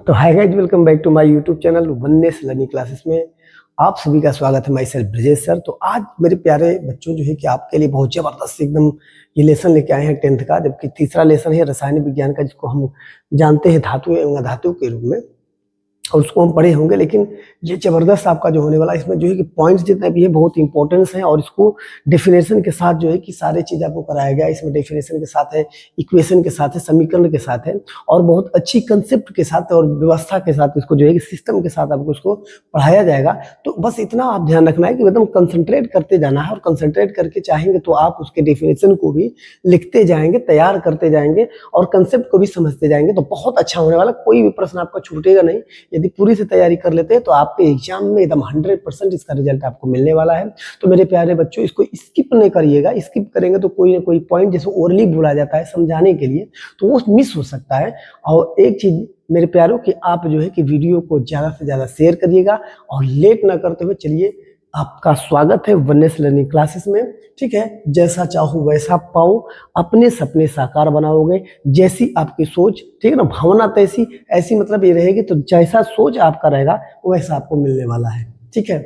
तो hi guys, welcome back to my YouTube channel oneness learning classes में आप सभी का स्वागत है। Myself Brajesh sir. तो आज मेरे प्यारे बच्चों जो है कि आपके लिए बहुत जबरदस्त एकदम ये लेसन लेके आए हैं 10th का, जबकि तीसरा लेसन है रसायन विज्ञान का, जिसको हम जानते हैं धातु एवं अधातु के रूप में, और उसको हम पढ़े होंगे। लेकिन ये जबरदस्त आपका जो होने वाला है, इसमें जो है कि पॉइंट्स जितने भी है बहुत इंपॉर्टेंस है, और इसको डेफिनेशन के साथ जो है कि सारे चीज आपको कराया गया। इसमें डेफिनेशन के साथ है, इक्वेशन के साथ है, समीकरण के साथ है, और बहुत अच्छी कंसेप्ट के साथ और व्यवस्था के साथ इसको जो है कि सिस्टम के साथ आपको इसको पढ़ाया जाएगा। तो बस इतना आप ध्यान रखना है कि एकदम कंसंट्रेट करते जाना है, और कंसंट्रेट करके चाहेंगे तो आप उसके डेफिनेशन को भी लिखते जाएंगे, तैयार करते जाएंगे, और कंसेप्ट को भी समझते जाएंगे। तो बहुत अच्छा होने वाला, कोई भी प्रश्न आपका छूटेगा नहीं। यदि पूरी से तैयारी कर लेते हैं तो आपके एग्जाम में एकदम 100% इसका रिजल्ट आपको मिलने वाला है। तो मेरे प्यारे बच्चों, इसको स्किप नहीं करिएगा। स्किप करेंगे तो कोई ना कोई पॉइंट जैसे ओरली भूला जाता है समझाने के लिए, तो वो मिस हो सकता है। और एक चीज मेरे प्यारों कि आप जो है कि वीडियो को ज्यादा से ज्यादा शेयर करिएगा, और लेट ना करते हुए चलिए, आपका स्वागत है वननेस लर्निंग क्लासेस में। ठीक है, जैसा चाहो वैसा पाओ, अपने सपने साकार बनाओगे, जैसी आपकी सोच, ठीक है ना, भावना तैसी, ऐसी मतलब ये रहेगी। तो जैसा सोच आपका रहेगा वैसा आपको मिलने वाला है। ठीक है,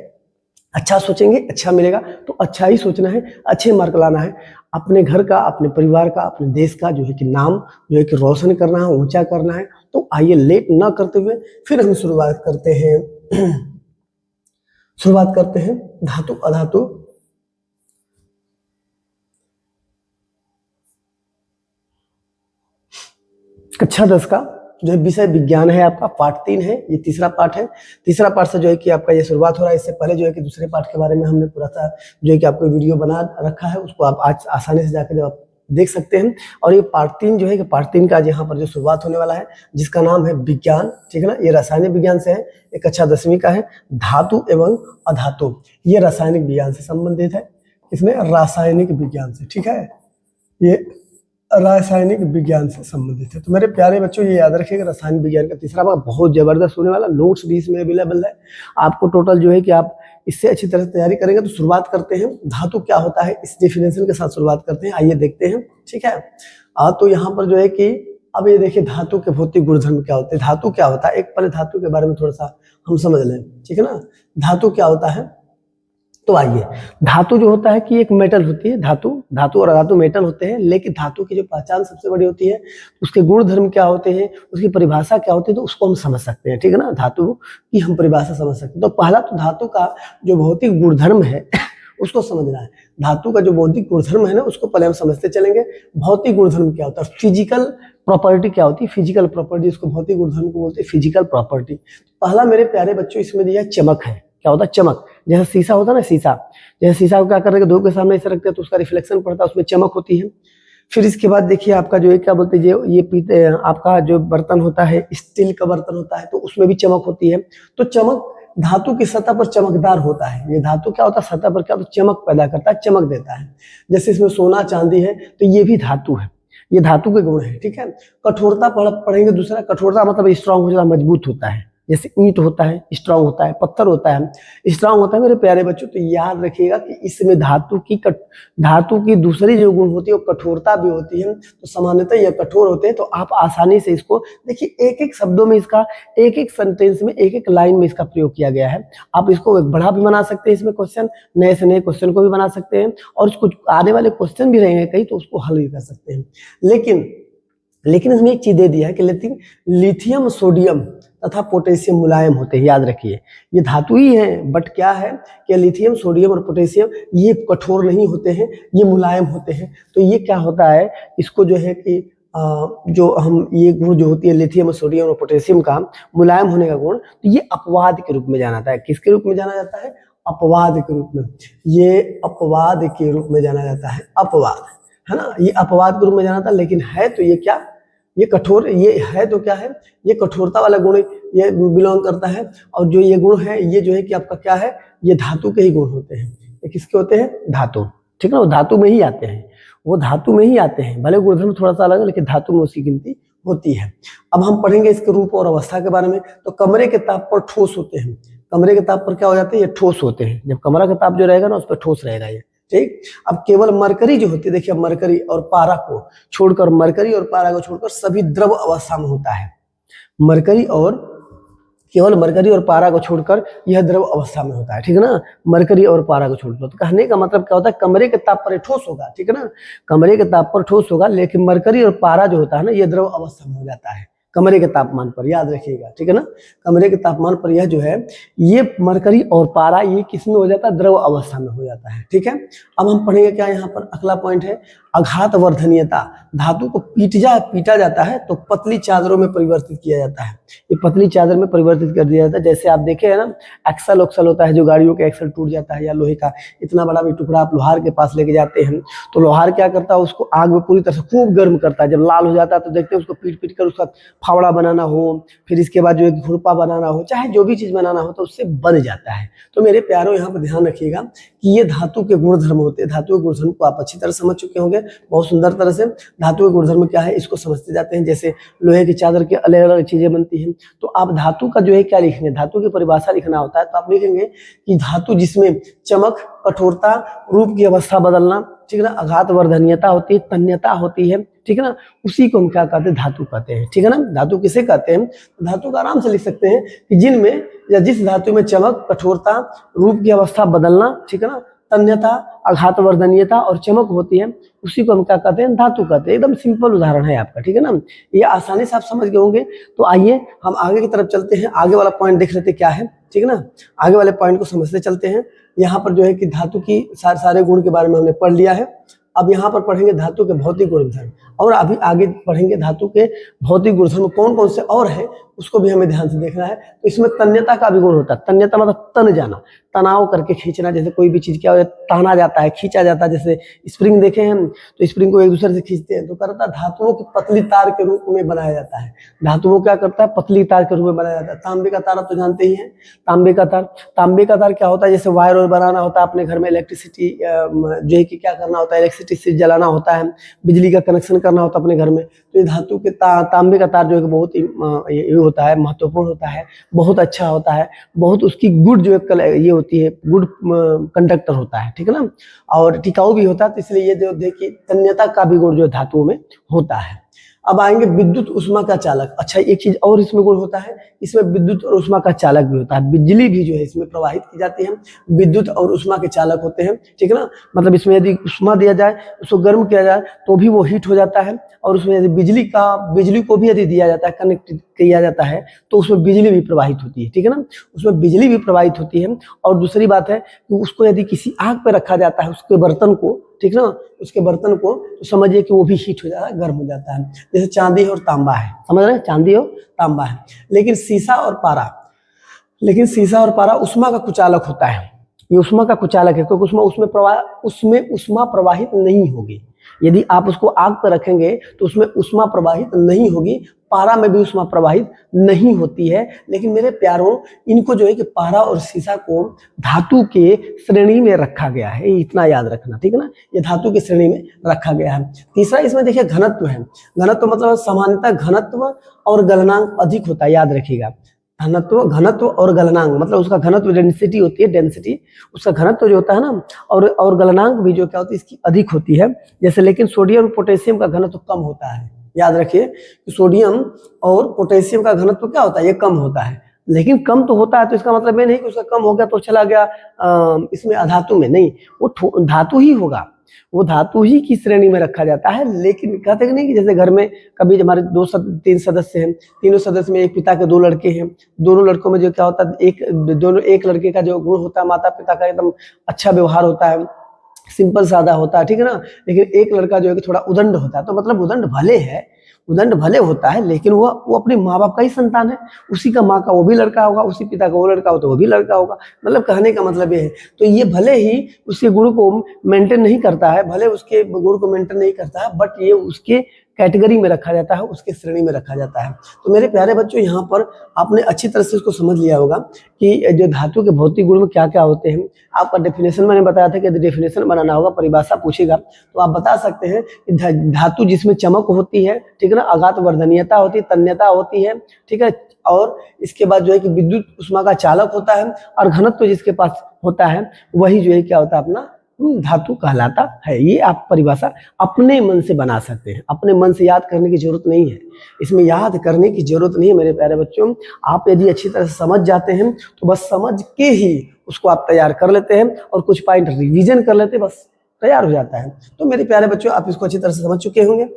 अच्छा सोचेंगे अच्छा मिलेगा, तो अच्छा ही सोचना है, अच्छे मार्क लाना है, अपने घर का, अपने परिवार का, अपने देश का जो है कि नाम जो है कि रोशन करना है, ऊंचा करना है। तो आइए लेट ना करते हुए फिर हम शुरुआत करते हैं धातु अधातु। कक्षा 10 का जो है विषय विज्ञान है, आपका पार्ट 3 है, ये तीसरा पार्ट है। तीसरा पार्ट से जो है कि आपका ये शुरुआत हो रहा है। इससे पहले जो है कि दूसरे पार्ट के बारे में हमने पूरा सा जो है कि आपको वीडियो बना रखा है, उसको आप आज आसानी से जाकर आप देख सकते हैं। और ये पार्ट 3 जो है कि पार्ट 3 का आज यहाँ पर जो शुरुआत होने वाला है, जिसका नाम है विज्ञान। ठीक है ना, ये रासायनिक विज्ञान से है, ये कक्षा 10वीं का है। धातु एवं अधातु, ये रासायनिक विज्ञान से संबंधित है। इसमें रासायनिक विज्ञान से, ठीक है, ये रासायनिक विज्ञान से संबंधित है। तो मेरे प्यारे बच्चों, ये याद रखिएगा, रासायनिक विज्ञान का तीसरा भाग बहुत जबरदस्त होने वाला। नोट्स भी इसमें अवेलेबल है आपको। टोटल जो है कि आप इससे अच्छी तरह से तैयारी करेंगे। तो शुरुआत करते हैं, धातु क्या होता है इस डेफिनेशन के साथ शुरुआत करते हैं। आइए देखते हैं। ठीक है, तो यहाँ पर जो है कि अब ये देखिए धातु के भौतिक गुणधर्म क्या होते हैं, धातु क्या होता है। एक पहले धातु के बारे में थोड़ा सा हम समझ लें। ठीक है ना, धातु क्या होता है। तो आइए, धातु जो होता है कि एक मेटल होती है। धातु और अधातु मेटल होते हैं, लेकिन धातु की जो पहचान सबसे बड़ी होती है, उसके गुण धर्म क्या होते हैं, उसकी परिभाषा क्या होती है, तो उसको हम समझ सकते हैं। ठीक है ना, धातु की हम परिभाषा समझ सकते हैं। तो पहला तो धातु का जो भौतिक गुणधर्म है उसको समझना है। धातु का जो भौतिक गुणधर्म है ना, उसको पहले हम समझते चलेंगे। भौतिक गुणधर्म क्या होता है, फिजिकल प्रॉपर्टी क्या होती है, फिजिकल प्रॉपर्टी, उसको भौतिक गुणधर्म को बोलते हैं फिजिकल प्रॉपर्टी। पहला मेरे प्यारे बच्चों इसमें दिया चमक है। क्या होता है, चमक। जैसे शीशा होता है ना, जैसे शीशा को क्या कर रहे हैं, धूप के सामने ऐसे रखते हैं तो उसका रिफ्लेक्शन पड़ता है, उसमें चमक होती है। फिर इसके बाद देखिए आपका जो है क्या बोलते हैं, ये पीते आपका जो बर्तन होता है, स्टील का बर्तन होता है, तो उसमें भी चमक होती है। तो चमक धातु की सतह पर चमकदार होता है। ये धातु क्या होता है, सतह पर क्या होता है, चमक पैदा करता है, चमक देता है। जैसे इसमें सोना चांदी है, तो ये भी धातु है, ये धातु के गुण है। ठीक है, कठोरता पढ़ेंगे। दूसरा, कठोरता मतलब स्ट्रांग हो जाता है, मजबूत होता है। जैसे ईंट होता है स्ट्रांग होता है, पत्थर होता है स्ट्रांग होता है। मेरे प्यारे बच्चों, तो याद रखिएगा कि इसमें धातु की दूसरी जो गुण होती है वो कठोरता भी होती है। तो सामान्यतः ये कठोर होते हैं। तो आप आसानी से इसको देखिए, एक एक शब्दों में इसका, एक एक सेंटेंस में, एक एक लाइन में इसका प्रयोग किया गया है। आप इसको एक बड़ा भी बना सकते हैं, इसमें क्वेश्चन, नए से नए क्वेश्चन को भी बना सकते हैं, और उसको आने वाले क्वेश्चन भी रहेंगे कई, तो उसको हल भी कर सकते हैं। लेकिन इसमें एक चीज दे दिया है कि लिथियम सोडियम तथा पोटेशियम मुलायम होते हैं। याद रखिए, ये धातु ही है, बट क्या है कि लिथियम सोडियम और पोटेशियम ये कठोर नहीं होते हैं, ये मुलायम होते हैं। तो ये क्या होता है, इसको जो है कि जो हम ये गुण जो होती है लिथियम सोडियम और पोटेशियम का मुलायम होने का गुण, तो ये अपवाद के रूप में जाना जाता है। किसके रूप में जाना जाता है, अपवाद के रूप में। ये अपवाद के रूप में जाना जाता है, अपवाद है ना, ये अपवाद के रूप में जाना था। लेकिन है तो ये क्या, ये कठोर, ये है तो क्या है, ये कठोरता वाला गुण ये बिलोंग करता है। और जो ये गुण है, ये जो है कि आपका क्या है, ये धातु के ही गुण होते हैं। ये किसके होते हैं, धातु। ठीक है ना, वो धातु में ही आते हैं, वो धातु में ही आते हैं। भले गुणधर्म थोड़ा सा अलग है, लेकिन धातु में उसकी गिनती होती है। अब हम पढ़ेंगे इसके रूप और अवस्था के बारे में। तो कमरे के ताप पर ठोस होते हैं। कमरे के ताप पर क्या हो जाते हैं, ये ठोस होते हैं। जब कमरा का ताप जो रहेगा ना, उस पर ठोस रहेगा ये। ठीक, अब केवल मरकरी जो होती है, देखिए मरकरी और पारा को छोड़कर, मरकरी और पारा को छोड़कर सभी द्रव अवस्था में होता है। मरकरी और केवल मरकरी और पारा को छोड़कर यह द्रव अवस्था में होता है, ठीक है ना। मरकरी और पारा को छोड़कर, तो कहने का मतलब क्या होता है, कमरे के ताप पर ठोस होगा, ठीक है ना, कमरे के ताप पर ठोस होगा, लेकिन मरकरी और पारा जो होता है ना, यह द्रव अवस्था में हो जाता है कमरे के तापमान पर, याद रखिएगा, ठीक है ना। कमरे के तापमान पर यह जो है, ये मरकरी और पारा ये किस में हो जाता है, द्रव अवस्था में हो जाता है, ठीक है। अब हम पढ़ेंगे क्या, यहाँ पर अगला पॉइंट है आघात वर्धनीयता। धातु को पीटा जाता है तो पतली चादरों में परिवर्तित किया जाता है, ये पतली चादर में परिवर्तित कर दिया जाता है। जैसे आप देखे है ना, एक्सल ओक्सल होता है, जो गाड़ियों के एक्सल टूट जाता है, या लोहे का इतना बड़ा भी टुकड़ा आप लोहार के पास लेके जाते हैं, तो लोहार क्या करता है, उसको आग में पूरी तरह से खूब गर्म करता है, जब लाल हो जाता है तो देखते हैं उसको पीट पीट कर उसका फावड़ा बनाना हो, फिर इसके बाद जो है खुरपा बनाना हो, चाहे जो भी चीज बनाना हो तो उससे बन जाता है। तो मेरे प्यारों, यहाँ पर ध्यान रखिएगा कि ये धातु के गुणधर्म होते हैं। धातु के गुणधर्म को आप अच्छी तरह समझ चुके होंगे, बहुत सुंदर तरह से। धातु के गुणधर्म क्या है इसको समझते जाते हैं। जैसे लोहे की चादर की अलग अलग चीजें बनती हैं, तो आप धातु का जो है क्या लिखेंगे, धातु की परिभाषा लिखना होता है, तो आप लिखेंगे कि धातु जिसमें चमक, कठोरता, रूप की अवस्था बदलना, ठीक है ना, आघात वर्धनीयता होती है, तन्यता होती है, ठीक है ना, उसी को हम क्या कहते हैं, धातु कहते हैं, ठीक है ना। धातु किसे कहते हैं, धातु का आराम से लिख सकते हैं कि जिनमें या जिस धातु में चमक, कठोरता, रूप की अवस्था बदलना, ठीक है ना, तन्यता, आघात वर्धनीयता और चमक होती है, उसी को हम क्या कहते हैं, धातु कहते हैं। एकदम सिंपल उदाहरण है आपका, ठीक है ना, ये आसानी से आप समझ गए होंगे। तो आइए हम आगे की तरफ चलते हैं, आगे वाला पॉइंट देख लेते क्या है, ठीक है ना। आगे वाले पॉइंट को समझते चलते हैं। यहाँ पर जो है कि धातु की सारे गुण के बारे में हमने पढ़ लिया है। अब यहाँ पर पढ़ेंगे धातु के भौतिक गुणधर्म, और अभी आगे पढ़ेंगे धातु के भौतिक गुणधर्म कौन कौन से और है, उसको भी हमें ध्यान से देखना है। तो इसमें तन्यता का भी गुण होता है। तन्यता मतलब तन जाना, तनाव करके खींचना। जैसे कोई भी चीज क्या हो, ताना जाता है, खींचा जाता है। जैसे स्प्रिंग देखे हैं, तो स्प्रिंग को एक दूसरे से खींचते हैं, तो करता है धातुओं की पतली तार के रूप में बनाया जाता है। धातुओं क्या करता है, पतली तार के रूप में बनाया जाता है। तांबे का तार आप तो जानते ही हैं, तांबे का तार क्या होता है, जैसे वायर और बनाना होता है अपने घर में, इलेक्ट्रिसिटी जो है कि क्या करना होता है, इलेक्ट्रिसिटी जलाना होता है, बिजली का कनेक्शन करना होता है अपने घर में। तो ये धातु के तांबे का तार जो है बहुत ये होता है, महत्वपूर्ण होता है, बहुत अच्छा होता है, बहुत उसकी गुड जो है ये होती है, गुड कंडक्टर होता है, ठीक है ना, और टिकाऊ भी होता है। तो इसलिए ये जो देखिए तन्यता का भी गुण जो धातुओं में होता है। अब आएंगे विद्युत उष्मा का चालक। अच्छा, एक चीज और इसमें गुण होता है, इसमें विद्युत और उष्मा का चालक भी होता है। बिजली भी जो है इसमें प्रवाहित की जाती है, विद्युत और उष्मा के चालक होते हैं, ठीक है ना। मतलब इसमें यदि उष्मा दिया जाए, उसको गर्म किया जाए तो भी वो हीट हो जाता है, और उसमें यदि बिजली को भी यदि दिया जाता है, कनेक्ट किया जाता है, तो उसमें बिजली भी प्रवाहित होती है, ठीक है ना, उसमें बिजली भी प्रवाहित होती है। और दूसरी बात है कि उसको यदि किसी आग पर रखा जाता है, उसके बर्तन को, ठीक ना, उसके बर्तन को, तो समझिए कि वो भी हीट हो जाता है, गर्म हो जाता है। जैसे चांदी और तांबा है, समझ रहे हैं, चांदी और तांबा है। लेकिन शीशा और पारा उष्मा का कुचालक होता है। ये उष्मा का कुचालक है, क्योंकि उसमें उष्मा प्रवाहित नहीं होगी। यदि आप उसको आग पर रखेंगे तो उसमें उष्मा प्रवाहित नहीं होगी। पारा में भी उष्मा प्रवाहित नहीं होती है। लेकिन मेरे प्यारों, इनको जो है कि पारा और शीशा को धातु के श्रेणी में रखा गया है, इतना याद रखना, ठीक है ना, ये धातु की श्रेणी में रखा गया है। तीसरा इसमें देखिए घनत्व है। घनत्व मतलब सामान्यतः घनत्व और गलनांक अधिक होता है, याद रखिएगा। घनत्व और गलनांक मतलब उसका घनत्व डेंसिटी होती है, डेंसिटी उसका घनत्व जो होता है ना, और गलनांक भी जो क्या होती है इसकी अधिक होती है। जैसे लेकिन सोडियम और पोटेशियम का घनत्व कम होता है। याद रखिए कि सोडियम और पोटेशियम का घनत्व क्या होता है, ये कम होता है। लेकिन कम तो होता है, तो इसका मतलब ये नहीं कि उसका कम हो गया तो चला गया इसमें अधातु में, नहीं, वो धातु ही होगा, वो धातु ही की श्रेणी में रखा जाता है। लेकिन कहते हैं नहीं कि जैसे घर में कभी हमारे 3 सदस्य हैं, तीनों सदस्य में एक पिता के 2 लड़के हैं, दोनों लड़कों में जो क्या होता है, एक लड़के का जो गुण होता है, माता पिता का एकदम अच्छा व्यवहार होता है, सिंपल सादा होता है, ठीक है ना। लेकिन एक लड़का जो है कि थोड़ा उदंड होता है, तो मतलब उदंड भले होता है, लेकिन वो अपने माँ बाप का ही संतान है। उसी का माँ का वो भी लड़का होगा, उसी पिता का वो लड़का हो तो वो भी लड़का होगा। मतलब कहने का मतलब ये है, तो ये भले ही उसके गुण को मेंटेन नहीं करता है, बट ये उसके कैटेगरी में रखा जाता है, उसके श्रेणी में रखा जाता है। तो मेरे प्यारे बच्चों, यहाँ पर आपने अच्छी तरह से इसको समझ लिया होगा कि जो धातु के भौतिक गुण में क्या क्या होते हैं। आपका डेफिनेशन मैंने बताया था कि यदि डेफिनेशन बनाना होगा, परिभाषा पूछेगा तो आप बता सकते हैं कि धातु जिसमें चमक होती है, ठीक है ना, आघात वर्धनीयता होती है, तन्यता होती है, ठीक है, और इसके बाद जो है कि विद्युत उष्मा का चालक होता है, और घनत्व जिसके पास होता है वही जो है क्या होता है, अपना धातु कहलाता है। ये आप परिभाषा अपने मन से बना सकते हैं, अपने मन से याद करने की जरूरत नहीं है, इसमें याद करने की जरूरत नहीं है मेरे प्यारे बच्चों। आप यदि अच्छी तरह से समझ जाते हैं तो बस समझ के ही उसको आप तैयार कर लेते हैं और कुछ पॉइंट रिवीजन कर लेते हैं, बस तैयार हो जाता है। तो मेरे प्यारे बच्चों आप इसको अच्छी तरह से समझ चुके होंगे।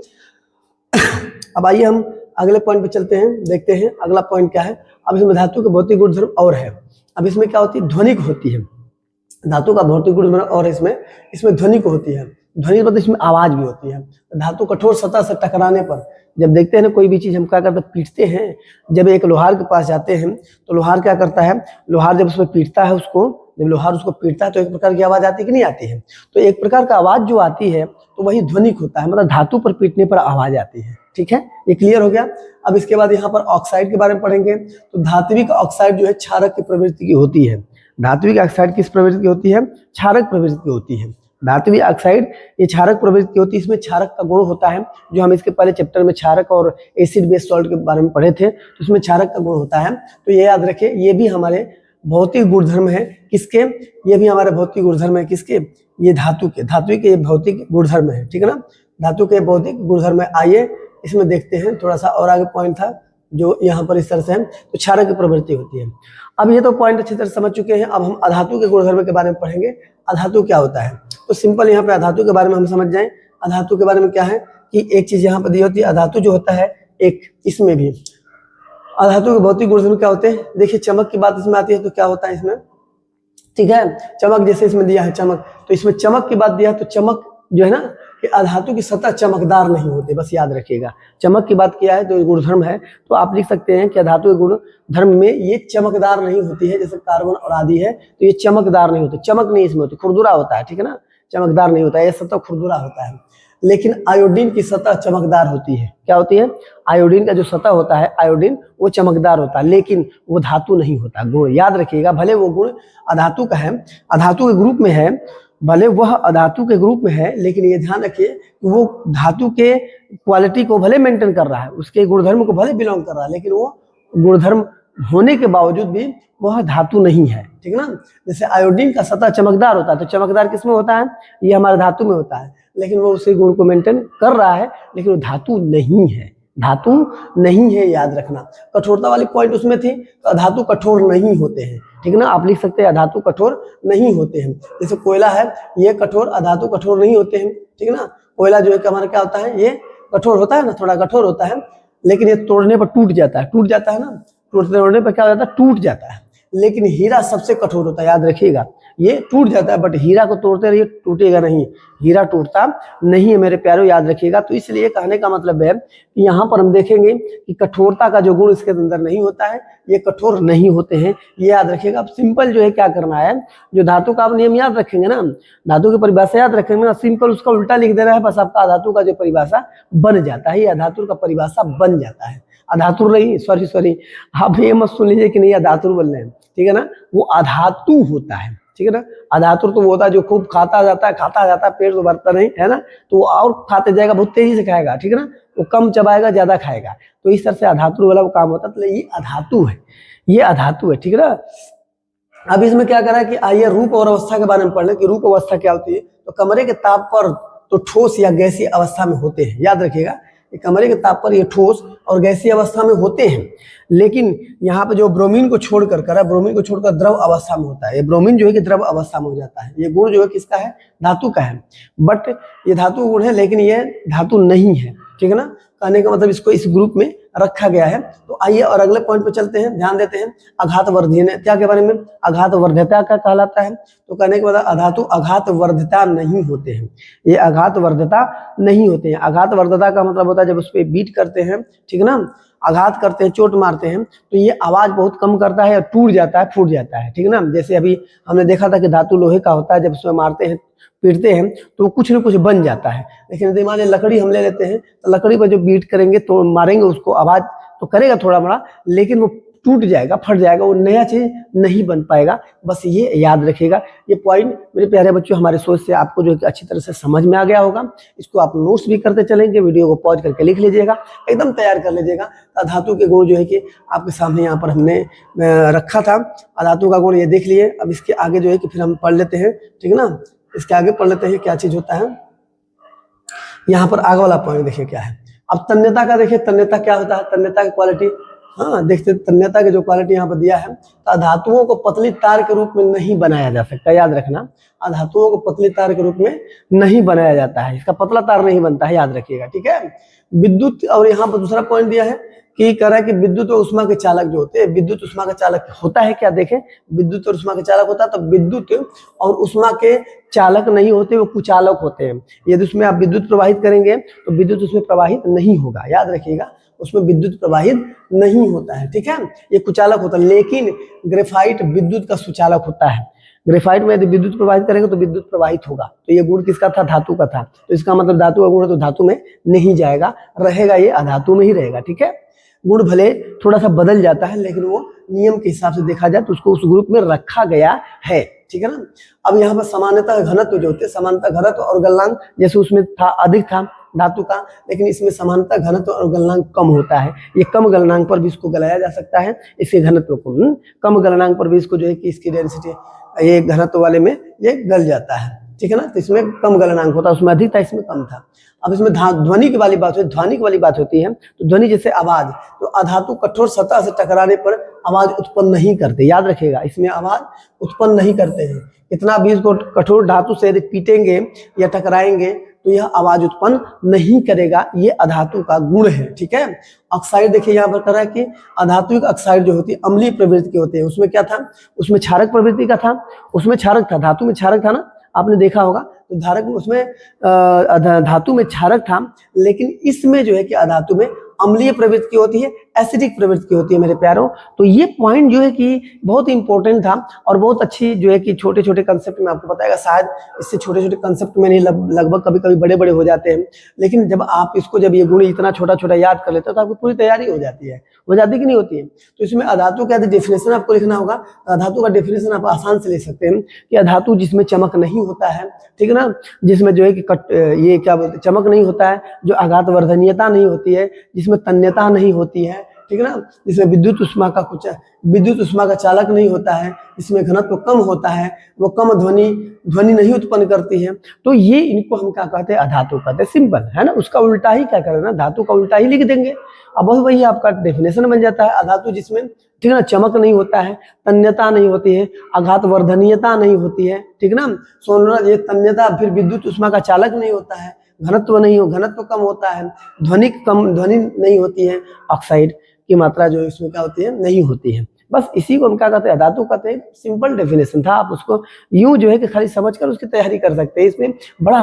अब आइए हम अगले पॉइंट पे चलते हैं, देखते हैं अगला पॉइंट क्या है। अब इसमें धातु के भौतिक गुणधर्म और है। अब इसमें क्या होती है, ध्वनिक होती है धातु का भौतिक गुणधर्म, और इसमें ध्वनिक होती है। ध्वनि मतलब इसमें आवाज भी होती है। धातु कठोर सतह से टकराने पर, जब देखते हैं ना कोई भी चीज हम क्या करते हैं, पीटते हैं। जब एक लोहार के पास जाते हैं तो लोहार क्या करता है, लोहार जब उसमें पीटता है उसको, जब लोहार उसको पीटता है तो एक प्रकार की आवाज आती है कि नहीं आती है। तो एक प्रकार का आवाज जो आती है तो वही ध्वनिक होता है, मतलब धातु पर पीटने पर आवाज आती है। ठीक है, ये क्लियर हो गया। अब इसके बाद यहाँ पर ऑक्साइड के बारे में पढ़ेंगे। तो धात्विक ऑक्साइड जो है क्षारक की प्रवृत्ति की होती है। धात्विक ऑक्साइड किस प्रवृत्ति की होती है, क्षारक प्रवृत्ति की होती है। धात्विक ऑक्साइड ये क्षारक प्रवृत्ति की होती है। इसमें क्षारक का गुण होता है, जो हम इसके पहले चैप्टर में क्षारक और एसिड बेस सॉल्ट के बारे में पढ़े थे, तो इसमें क्षारक का गुण होता है। तो ये याद रखें, ये भी हमारे भौतिक गुणधर्म है। किसके, ये भी हमारे भौतिक गुणधर्म है। किसके, ये धातु के भौतिक गुणधर्म है। ठीक है ना, धातु के भौतिक गुणधर्म है। आइए इसमें देखते हैं, थोड़ा सा और आगे पॉइंट था जो यहाँ पर इस तरह से है। तो क्षारक की प्रवृत्ति होती है। अब ये तो पॉइंट अच्छी तरह समझ चुके हैं। अब हम अधातु के गुणधर्म के बारे में पढ़ेंगे। अधातु क्या होता है, तो सिंपल यहाँ पे अधातु के बारे में हम समझ जाएं। अधातु के बारे में क्या है कि एक चीज यहाँ पर दी होती है, अधातु जो होता है एक, इसमें भी अधातु के भौतिक गुणधर्म क्या होते हैं। देखिए चमक की बात इसमें आती है तो क्या होता है इसमें, ठीक है, चमक जैसे इसमें दिया है चमक, तो इसमें चमक की बात दिया है। तो चमक जो है ना कि अधातु की सतह चमकदार नहीं होती, बस याद रखिएगा। चमक की बात किया है तो गुणधर्म है, तो आप लिख सकते हैं कि अधातु के गुणधर्म में ये चमकदार नहीं होती है। जैसे कार्बन और आदि है तो ये चमकदार नहीं होती, चमक नहीं इसमें होती, खुरदुरा होता है। ठीक है ना, चमकदार नहीं होता है, ये सतह खुरदुरा होता है। लेकिन आयोडीन की सतह चमकदार होती है। क्या होती है, आयोडीन का जो सतह होता है, आयोडीन वो चमकदार होता है, लेकिन वो धातु नहीं होता। गुण याद रखिएगा, भले वो गुण अधातु का है, अधातु के ग्रुप में है, भले वह अधातु के ग्रुप में है, लेकिन ये ध्यान रखिए कि वो धातु के क्वालिटी को भले मेंटेन कर रहा है, उसके गुणधर्म को भले बिलोंग कर रहा है, लेकिन वो गुणधर्म होने के बावजूद भी वह धातु नहीं है। ठीक है ना, जैसे आयोडीन का सतह चमकदार होता है, तो चमकदार किसमें होता है, ये हमारे धातु में होता है, लेकिन वो उसी गुण को मेंटेन कर रहा है, लेकिन वो धातु नहीं है। धातु नहीं है, याद रखना। कठोरता वाली पॉइंट उसमें थी, तो अधातु कठोर नहीं होते हैं। ठीक है ना, आप लिख सकते हैं अधातु कठोर नहीं होते हैं। जैसे कोयला है, ये कठोर, अधातु कठोर नहीं होते हैं। ठीक है ना, कोयला जो है कि हमारा क्या होता है, ये कठोर होता है ना, थोड़ा कठोर होता है, लेकिन ये तोड़ने पर टूट जाता है ना, तोड़ने पर क्या हो जाता है, टूट जाता है। लेकिन हीरा सबसे कठोर होता है, याद रखिएगा, ये टूट जाता है, बट हीरा को तोड़ते रहिए, टूटेगा नहीं, हीरा टूटता नहीं है मेरे प्यारों, याद रखिएगा। तो इसलिए कहने का मतलब है कि यहाँ पर हम देखेंगे कि कठोरता का जो गुण इसके अंदर नहीं होता है, ये कठोर नहीं होते हैं, ये याद रखिएगा। अब सिंपल जो है क्या करना है, जो धातु का आप नियम याद रखेंगे ना, धातु की परिभाषा याद रखेंगे ना, सिंपल उसका उल्टा लिख देना है, बस आपका धातु का जो परिभाषा बन जाता है, ये धातु का परिभाषा बन जाता है। अधातु नहीं, सॉरी, आप ये मत सुन लीजिए कि नहीं अधातु बोल रहे हैं। ठीक है ना, वो अधातु होता है। ठीक है ना, अधातु तो वो होता है जो खूब खाता जाता है, पेट तो भरता नहीं है ना, तो वो और खाते जाएगा, बहुत तेजी से खाएगा। ठीक है ना, वो कम चबाएगा, ज्यादा खाएगा, तो इस तरह से अधातु वाला वो काम होता है। तो ये अधातु है, ये अधातु है। ठीक है ना, अब इसमें क्या करा कि आइए रूप और अवस्था के बारे में पढ़ लें कि रूप अवस्था क्या होती है। तो कमरे के ताप पर तो ठोस या गैसीय अवस्था में होते हैं, याद रखिएगा, कमरे के ताप पर ये ठोस और गैसीय अवस्था में होते हैं। लेकिन यहाँ पे जो ब्रोमीन को छोड़कर ब्रोमीन को छोड़कर द्रव अवस्था में होता है, ये ब्रोमीन जो है कि द्रव अवस्था में हो जाता है। ये गुण जो है किसका है, धातु का है, बट ये धातु गुण है, लेकिन ये धातु नहीं है। ठीक है ना, कहने का मतलब इसको इस ग्रुप में रखा गया है। तो आइए और अगले पॉइंट पे चलते हैं, ध्यान देते हैं। आघातवर्धीयता के बारे में, आघातवर्ध्यता का कहलाता है। तो कहने के बाद अधातु आघातवर्ध्यता नहीं होते हैं, ये आघातवर्ध्यता नहीं होते हैं। आघातवर्ध्यता का मतलब होता है जब उस पर बीट करते हैं, ठीक है ना, आघात करते हैं, चोट मारते हैं, तो ये आवाज बहुत कम करता है, टूट जाता है, फूट जाता है। ठीक है ना, जैसे अभी हमने देखा था कि धातु लोहे का होता है, जब उसमें मारते हैं, पीटते हैं, तो कुछ न कुछ बन जाता है। लेकिन यदि मान लीजिए लकड़ी हम ले लेते हैं, तो लकड़ी पर जो बीट करेंगे तो मारेंगे उसको, आवाज तो करेगा थोड़ा बड़ा, लेकिन वो टूट जाएगा, फट जाएगा, वो नया चीज नहीं बन पाएगा। बस ये याद रखिएगा। ये पॉइंट मेरे प्यारे बच्चों हमारे सोच से आपको जो अच्छी तरह से समझ में आ गया होगा। इसको आप नोट्स भी करते चलेंगे, वीडियो को पॉज करके लिख लीजिएगा, एकदम तैयार कर लीजिएगा। अधातु के गुण जो है कि आपके सामने यहाँ पर हमने रखा था, अधातु का गुण ये देख लिए। अब इसके आगे जो है कि फिर हम पढ़ लेते हैं, ठीक है ना। इसके आगे पढ़ लेते हैं क्या चीज होता है। यहाँ पर आगे वाला पॉइंट देखिए क्या है। अब तन्यता का देखिए, तन्यता क्या होता है, तन्यता की क्वालिटी। हाँ देखते तन्यता की जो क्वालिटी यहाँ पर दिया है, तो अधातुओं को पतली तार के रूप में नहीं बनाया जा सकता, याद रखना। अधातुओं को पतली तार के रूप में नहीं बनाया जाता है, इसका पतला तार नहीं बनता है, याद रखिएगा, ठीक है। विद्युत, और यहाँ पर दूसरा पॉइंट दिया है कि कह रहा है कि विद्युत और उष्मा के चालक जो होते हैं, विद्युत उष्मा का चालक होता है क्या, देखें विद्युत और उष्मा के चालक होता है, तो विद्युत और उष्मा के चालक नहीं होते, वो कुचालक होते हैं। यदि उसमें आप विद्युत प्रवाहित करेंगे तो विद्युत उसमें प्रवाहित नहीं होगा, याद रखिएगा, उसमें विद्युत प्रवाहित नहीं होता है, ठीक है, ये कुचालक होता है। लेकिन ग्रेफाइट विद्युत का सुचालक होता है। ग्रेफाइट में यदि विद्युत प्रवाहित करेंगे तो विद्युत प्रवाहित होगा। तो ये गुण किसका था, धातु का था, तो इसका मतलब धातु का गुण है, तो धातु में नहीं जाएगा, रहेगा ये अधातु में ही रहेगा, ठीक है। गुण भले थोड़ा सा बदल जाता है, लेकिन वो नियम के हिसाब से देखा जाए तो उसको उस ग्रुप में रखा गया है, ठीक है ना। अब यहाँ पर समानता घनत्व जो होते हैं, समानता घनत्व और गलनांक, जैसे उसमें था अधिक था धातु का, लेकिन इसमें समानता घनत्व और गलनांक कम होता है। ये कम गलनांक पर भी इसको गलाया जा सकता है, इसके घनत्व को, कम गलनांक पर भी इसको जो है कि इसकी डेंसिटी ये घनत्व वाले में ये गल जाता है, ठीक है ना। तो इसमें कम गलनांक होता है, उसमें अधिक था, इसमें कम था। अब इसमें ध्वनि की वाली बात होती है, ध्वनि की वाली बात होती है, तो ध्वनि जैसे आवाज, तो अधातु कठोर सतह से टकराने पर आवाज उत्पन्न नहीं करते, याद रखिएगा, इसमें आवाज उत्पन्न नहीं करते हैं। इतना भी इसको कठोर धातु से यदि पीटेंगे या टकराएंगे तो यह आवाज उत्पन्न नहीं करेगा, ये अधातु का गुण है, ठीक है। ऑक्साइड देखिए यहाँ पर कह रहा है कि अधातुक ऑक्साइड जो होती है अम्लीय प्रवृत्ति के होते हैं। उसमें क्या था, उसमें क्षारक प्रवृत्ति का था, उसमें क्षारक था, धातु में क्षारक था ना, आपने देखा होगा, तो धारक में उसमें धातु में क्षारक था, लेकिन इसमें जो है कि अधातु में अम्लीय प्रवृत्ति की होती है, एसिडिक प्रवृत्ति की होती है मेरे प्यारों। तो ये पॉइंट जो है कि बहुत इंपॉर्टेंट था और बहुत अच्छी जो है कि छोटे छोटे कंसेप्ट में आपको बताएगा, शायद इससे छोटे छोटे कंसेप्ट में नहीं, लगभग कभी कभी बड़े बड़े हो जाते हैं, लेकिन जब आप इसको जब ये गुण इतना छोटा छोटा याद कर लेते हो तो आपकी पूरी तैयारी हो जाती है, हो जाती कि नहीं होती है। तो इसमें अधातु का डेफिनेशन आपको लिखना होगा। अधातु का डेफिनेशन आप आसान से ले सकते हैं कि अधातु जिसमें चमक नहीं होता है, ठीक है ना, जिसमें जो है कि ये क्या बोलते, चमक नहीं होता है, जो आघात वर्धनीयता नहीं होती है, जिसमें तन्यता नहीं होती है, ठीक है ना, जिसमें विद्युत उष्मा का चालक नहीं होता है, जिसमें घनत्व कम होता है, वो कम ध्वनि नहीं उत्पन्न करती है, तो ये इनको हम क्या कहते हैं, अधातु कहते हैं। सिंपल है ना, उसका उल्टा ही क्या करना, धातु का उल्टा ही लिख देंगे। अब वही आपका डेफिनेशन बन जाता है। अधातु जिसमें, ठीक है ना, चमक नहीं होता है, तन्यता नहीं होती है, आघात वर्धनीयता नहीं होती है, ठीक है ना, सोनरा ये तन्यता, फिर विद्युत उष्मा का चालक नहीं होता है, घनत्व कम होता है, ध्वनि नहीं होती है, ऑक्साइड की मात्रा जो इसमें क्या होती है, नहीं होती है। बस इसी को हम क्या कहते हैं, अधातु कहते हैं। सिंपल डेफिनेशन था, आप उसको यूं जो है कि खाली समझकर उसकी तैयारी कर सकते हैं। इसमें बड़ा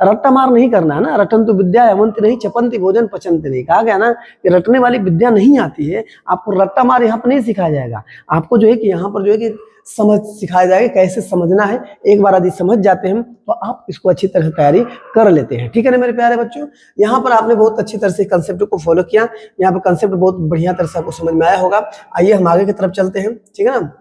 रट्टा मार नहीं करना है ना। रटन तो विद्या अवंति नहीं, चपंती भोजन पचंती नहीं, कहा गया ना कि रटने वाली विद्या नहीं आती है। आपको रट्टा मार यहाँ पर नहीं सिखाया जाएगा, आपको जो है कि यहाँ पर जो है कि समझ सिखाया जाएगा, कैसे समझना है। एक बार यदि समझ जाते हैं तो आप इसको अच्छी तरह तैयारी कर लेते हैं, ठीक है ना मेरे प्यारे बच्चों। यहाँ पर आपने बहुत अच्छी तरह से कंसेप्ट को फॉलो किया, यहाँ पर कंसेप्ट बहुत बढ़िया तरह से आपको समझ में आया होगा। आइए हम आगे की तरफ चलते हैं, ठीक है ना,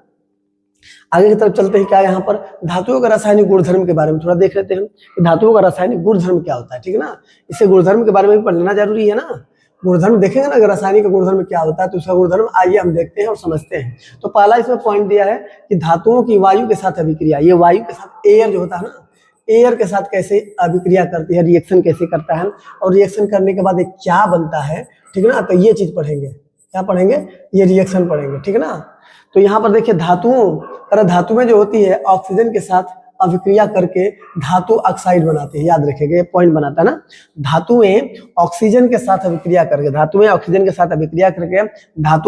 आगे की तरफ चलते हैं। क्या यहाँ पर धातुओं का रासायनिक गुणधर्म के बारे में थोड़ा देख लेते हैं कि धातुओं का रासायनिक गुणधर्म क्या होता है, ठीक है ना। इससे गुणधर्म के बारे में भी पढ़ लेना जरूरी है ना। गुणधर्म देखेंगे ना, अगर रासायनिक गुणधर्म क्या होता है तो उसका गुणधर्म आइए हम देखते हैं और समझते हैं। तो पहला इसमें पॉइंट दिया है कि धातुओं की वायु के साथ अभिक्रिया, ये वायु के साथ एयर जो होता है ना, एयर के साथ कैसे अभिक्रिया करती है, रिएक्शन कैसे करता है, और रिएक्शन करने के बाद एक क्या बनता है, ठीक है ना। तो ये चीज पढ़ेंगे, क्या पढ़ेंगे, ये रिएक्शन पढ़ेंगे, ठीक है ना। तो यहाँ पर देखिए धातुएं जो होती है ऑक्सीजन के साथ अभिक्रिया करके धातु ऑक्साइड बनाते हैं, याद रखेंगे, ये पॉइंट बनाता है ना। धातुएं ऑक्सीजन के साथ अभिक्रिया करके धातु